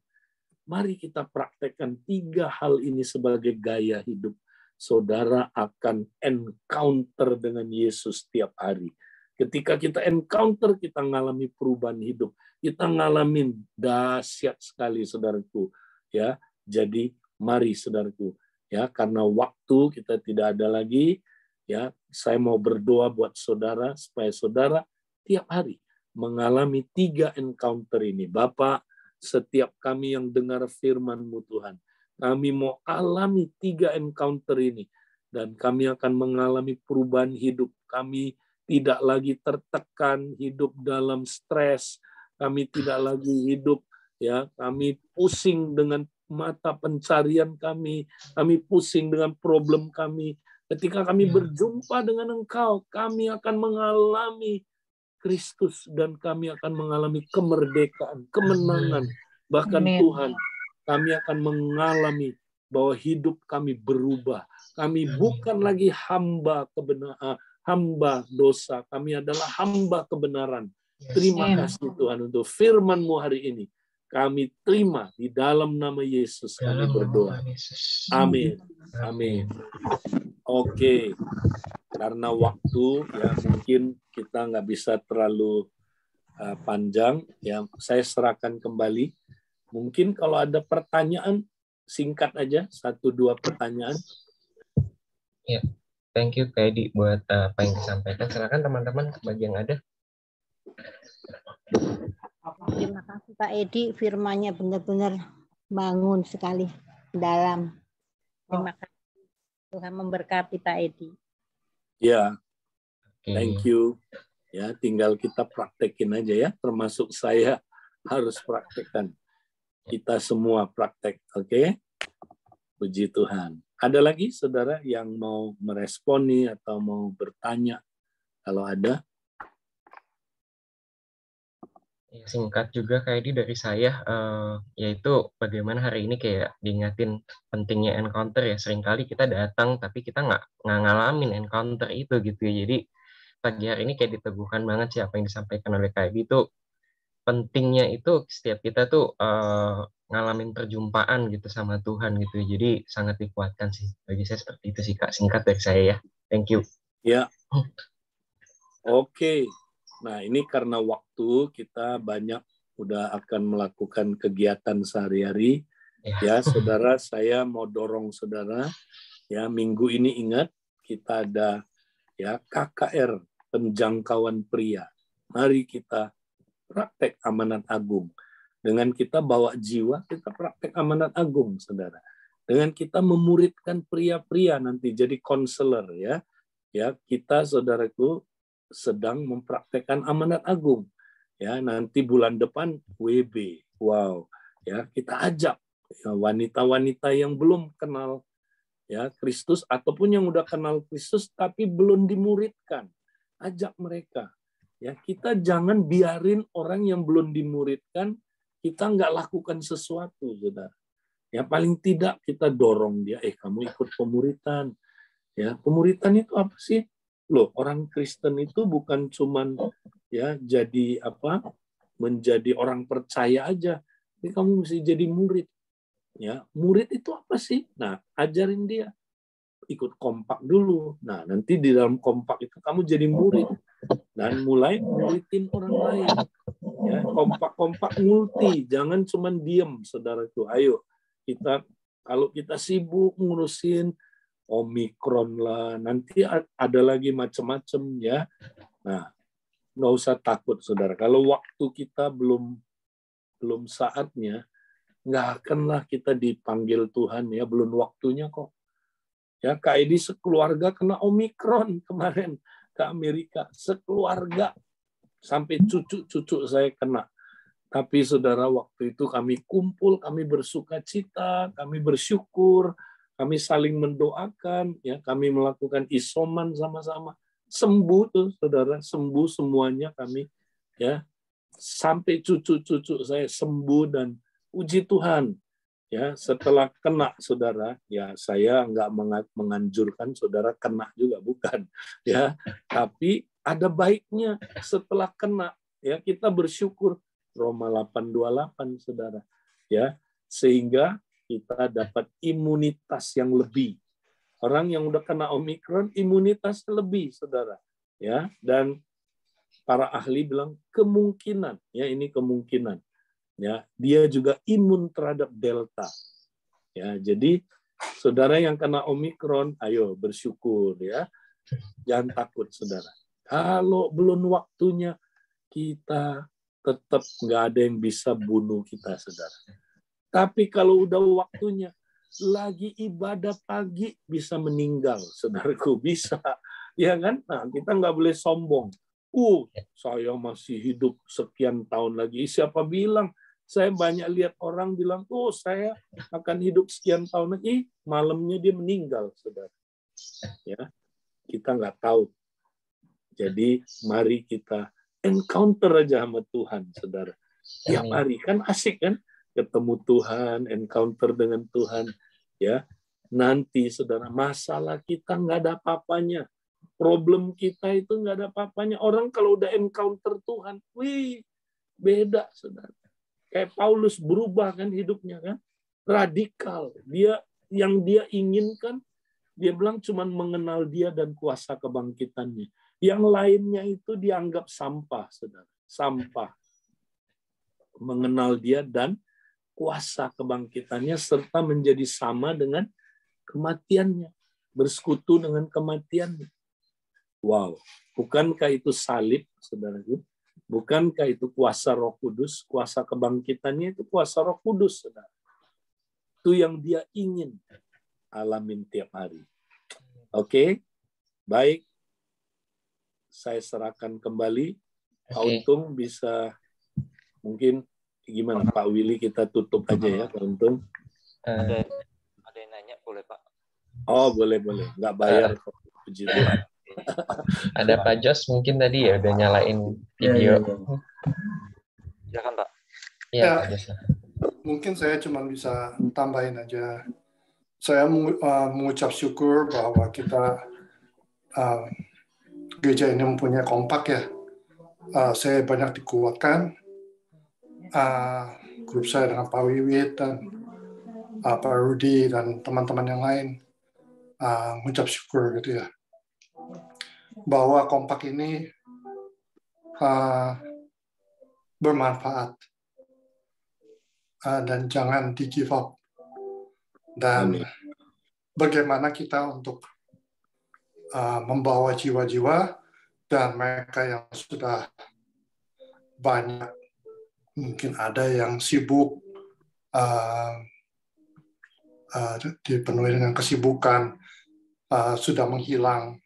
Mari kita praktekkan 3 hal ini sebagai gaya hidup. Saudara akan encounter dengan Yesus setiap hari. Ketika kita encounter, kita mengalami perubahan hidup. Kita ngalamin dahsyat sekali, saudaraku. Ya, jadi mari, saudaraku. Ya, karena waktu kita tidak ada lagi. Ya, saya mau berdoa buat saudara supaya saudara tiap hari mengalami 3 encounter ini. Bapak, setiap kami yang dengar firman-Mu Tuhan, kami mau alami 3 encounter ini. Dan kami akan mengalami perubahan hidup. Kami tidak lagi tertekan, hidup dalam stres. Kami tidak lagi hidup, ya, kami pusing dengan mata pencarian kami. Kami pusing dengan problem kami. Ketika kami berjumpa dengan Engkau, kami akan mengalami Kristus dan kami akan mengalami kemerdekaan, kemenangan. Bahkan Amin. Tuhan, kami akan mengalami bahwa hidup kami berubah. Kami bukan lagi hamba kebenaran, hamba dosa. Kami adalah hamba kebenaran. Terima kasih Tuhan untuk firman-Mu hari ini. Kami terima di dalam nama Yesus kami berdoa. Amin. Amin. Oke. Karena waktu ya mungkin kita nggak bisa terlalu panjang. Ya, saya serahkan kembali. Mungkin kalau ada pertanyaan singkat aja, 1-2 pertanyaan. Ya, thank you Kak Edi buat apa yang disampaikan. Silakan teman-teman bagi yang ada. Terima kasih Pak Edi, firman-Nya benar-benar bangun sekali dalam. Terima kasih. Tuhan memberkati Pak Edi. Ya, thank you. Ya, tinggal kita praktekin aja ya, termasuk saya harus praktekkan. Kita semua praktek, oke? Puji Tuhan. Ada lagi saudara yang mau meresponi atau mau bertanya? Kalau ada. Singkat juga Kak Edi dari saya, yaitu bagaimana hari ini kayak diingatin pentingnya encounter ya. Seringkali kita datang tapi kita nggak ngalamin encounter itu gitu ya. Jadi pagi hari ini kayak diteguhkan banget sih apa yang disampaikan oleh Kak Edi itu. Pentingnya itu setiap kita tuh ngalamin perjumpaan gitu sama Tuhan gitu. Jadi sangat dikuatkan sih. Bagi saya seperti itu sih Kak. Singkat dari saya ya. Thank you. Ya. Oke. Nah, ini karena waktu kita banyak udah akan melakukan kegiatan sehari-hari. Ya, saudara, saya mau dorong saudara. Ya, minggu ini ingat kita ada ya KKR penjangkauan pria. Mari kita praktek amanat agung. Dengan kita bawa jiwa, kita praktek amanat agung, saudara. Dengan kita memuridkan pria-pria nanti jadi konselor ya. Ya, kita saudaraku sedang mempraktekkan amanat agung. Ya, nanti bulan depan WB. Wow. Ya, kita ajak ya, wanita-wanita yang belum kenal ya Kristus ataupun yang udah kenal Kristus tapi belum dimuridkan. Ajak mereka. Ya, kita jangan biarin orang yang belum dimuridkan kita nggak lakukan sesuatu, saudara. Ya paling tidak kita dorong dia, kamu ikut pemuritan. Ya, pemuritan itu apa sih? Loh, orang Kristen itu bukan cuman ya jadi menjadi orang percaya aja. Ini kamu mesti jadi murid. Ya, murid itu apa sih? Nah, ajarin dia. Ikut kompak dulu. Nah, nanti di dalam kompak itu kamu jadi murid dan mulai muridin orang lain. Ya, kompak-kompak multi, jangan cuma diem, saudaraku. Ayo, kalau kita sibuk ngurusin Omikron lah, nanti ada lagi macam-macam ya. Nah, nggak usah takut, saudara. Kalau waktu kita belum saatnya, nggak akanlah kita dipanggil Tuhan ya, belum waktunya kok. Ya, Kak Edi sekeluarga kena Omikron kemarin ke Amerika, sekeluarga sampai cucu-cucu saya kena. Tapi saudara, waktu itu kami kumpul, kami bersuka cita, kami bersyukur, kami saling mendoakan, ya, kami melakukan isoman sama-sama. Sembuh tuh, saudara, sembuh semuanya kami, ya, sampai cucu-cucu saya sembuh dan puji Tuhan. Ya, setelah kena, saudara, ya saya nggak menganjurkan saudara kena juga, bukan, ya. Tapi ada baiknya setelah kena, ya kita bersyukur. Roma 8:28, saudara, ya, sehingga kita dapat imunitas yang lebih. Orang yang udah kena Omikron imunitas lebih, saudara, ya. Dan para ahli bilang kemungkinan, ya ini kemungkinan. Ya, dia juga imun terhadap Delta. Ya, jadi saudara yang kena Omikron, ayo bersyukur ya. Jangan takut, saudara. Kalau belum waktunya, kita tetap nggak ada yang bisa bunuh kita, saudara. Tapi kalau udah waktunya, lagi ibadah pagi bisa meninggal, saudaraku, bisa. Ya kan? Nah, kita nggak boleh sombong. Saya masih hidup sekian tahun lagi. Siapa bilang? Saya banyak lihat orang bilang, saya akan hidup sekian tahun lagi, malamnya dia meninggal, saudara. Ya, kita nggak tahu. Jadi mari kita encounter aja sama Tuhan, saudara. Tiap hari kan asik kan, ketemu Tuhan, encounter dengan Tuhan. Ya, nanti saudara, masalah kita nggak ada apa-apanya. Problem kita itu nggak ada apa-apanya. Orang kalau udah encounter Tuhan, beda, saudara. Kayak Paulus berubah kan hidupnya kan, radikal. Yang dia inginkan, dia bilang cuma mengenal dia dan kuasa kebangkitannya. Yang lainnya itu dianggap sampah, saudara. Sampah. Mengenal dia dan kuasa kebangkitannya serta menjadi sama dengan kematiannya, bersekutu dengan kematiannya. Wow, bukankah itu salib, saudaraku? Bukankah itu kuasa Roh Kudus? Kuasa kebangkitannya itu kuasa Roh Kudus, saudara. Itu yang dia ingin alamin tiap hari. Oke, baik. Saya serahkan kembali. Pak Untung bisa mungkin gimana Pak Willy, kita tutup aja ya Pak Untung. Ada yang nanya, boleh Pak? Oh, boleh. Nggak bayar kok. Puji Tuhan. Ada Pak Jos mungkin tadi ya udah nyalain video. Silakan Pak. Iya, Pak Jos. Mungkin saya cuma bisa tambahin aja. Saya mengucap syukur bahwa kita gereja ini mempunyai kompak ya. Saya banyak dikuatkan. Grup saya dengan Pak Wiwit dan Pak Rudi dan teman-teman yang lain mengucap syukur gitu ya. Bahwa kompak ini bermanfaat dan jangan di-give up. Dan bagaimana kita untuk membawa jiwa-jiwa dan mereka yang sudah banyak, mungkin ada yang sibuk, dipenuhi dengan kesibukan, sudah menghilang,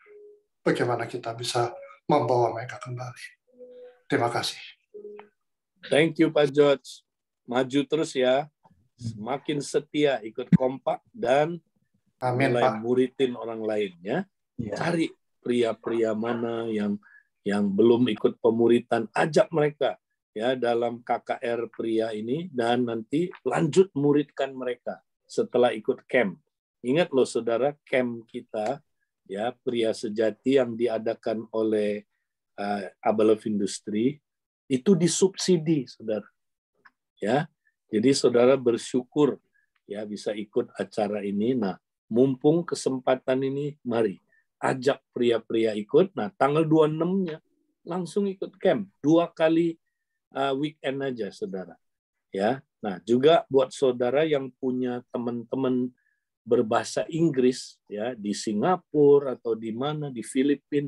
bagaimana kita bisa membawa mereka kembali. Terima kasih. Thank you, Pak George. Maju terus ya. Semakin setia, ikut kompak, dan Amin, mulai Pak. muridin orang lain ya. Ya. Cari pria-pria mana yang belum ikut pemuritan, ajak mereka ya dalam KKR pria ini, dan nanti lanjut muridkan mereka setelah ikut camp. Ingat loh saudara, camp kita ya pria sejati yang diadakan oleh Abelov Industri itu disubsidi saudara. Ya. Jadi saudara bersyukur ya bisa ikut acara ini. Nah, mumpung kesempatan ini, mari ajak pria-pria ikut. Nah, tanggal 26-nya langsung ikut camp. 2 kali weekend aja, saudara. Ya. Nah, juga buat saudara yang punya teman-teman berbahasa Inggris ya di Singapura atau di mana, di Filipina,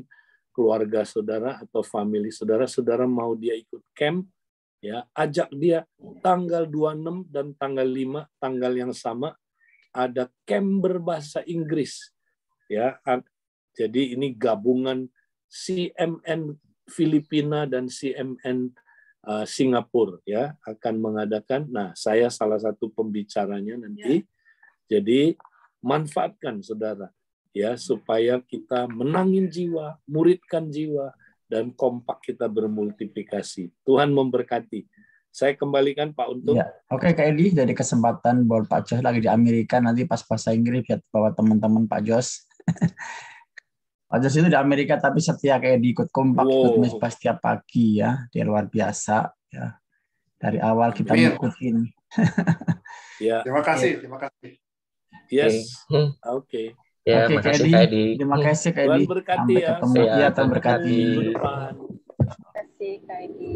keluarga saudara atau family saudara, saudara mau dia ikut camp, ya, ajak dia tanggal 26 dan tanggal 5, tanggal yang sama ada camp berbahasa Inggris. Ya, jadi ini gabungan CMN Filipina dan CMN Singapura ya akan mengadakan. Nah, saya salah satu pembicaranya nanti. Ya. Jadi manfaatkan saudara ya supaya kita menangin jiwa, muridkan jiwa, dan kompak kita bermultiplikasi. Tuhan memberkati. Saya kembalikan Pak Untung. Ya. Oke Kak Edi, jadi kesempatan buat Pak Jos lagi di Amerika, nanti pas bahasa Inggris ya bawa teman-teman Pak Jos. Pak Jos itu di Amerika tapi setia Kak Edi, ikut kompak, ikut mesbah setiap pagi ya. Dia luar biasa ya. Dari awal kita ngikutin. Ya. Terima kasih. Yes. Oke. Ya, Oke, makasih Kak Kak Edi. Edi. Terima kasih Kak Edi. Tuhan berkati Sampai ya. ketemu. Ya, Tuhan berkati. Minggu depan. Terima kasih Kak Edi.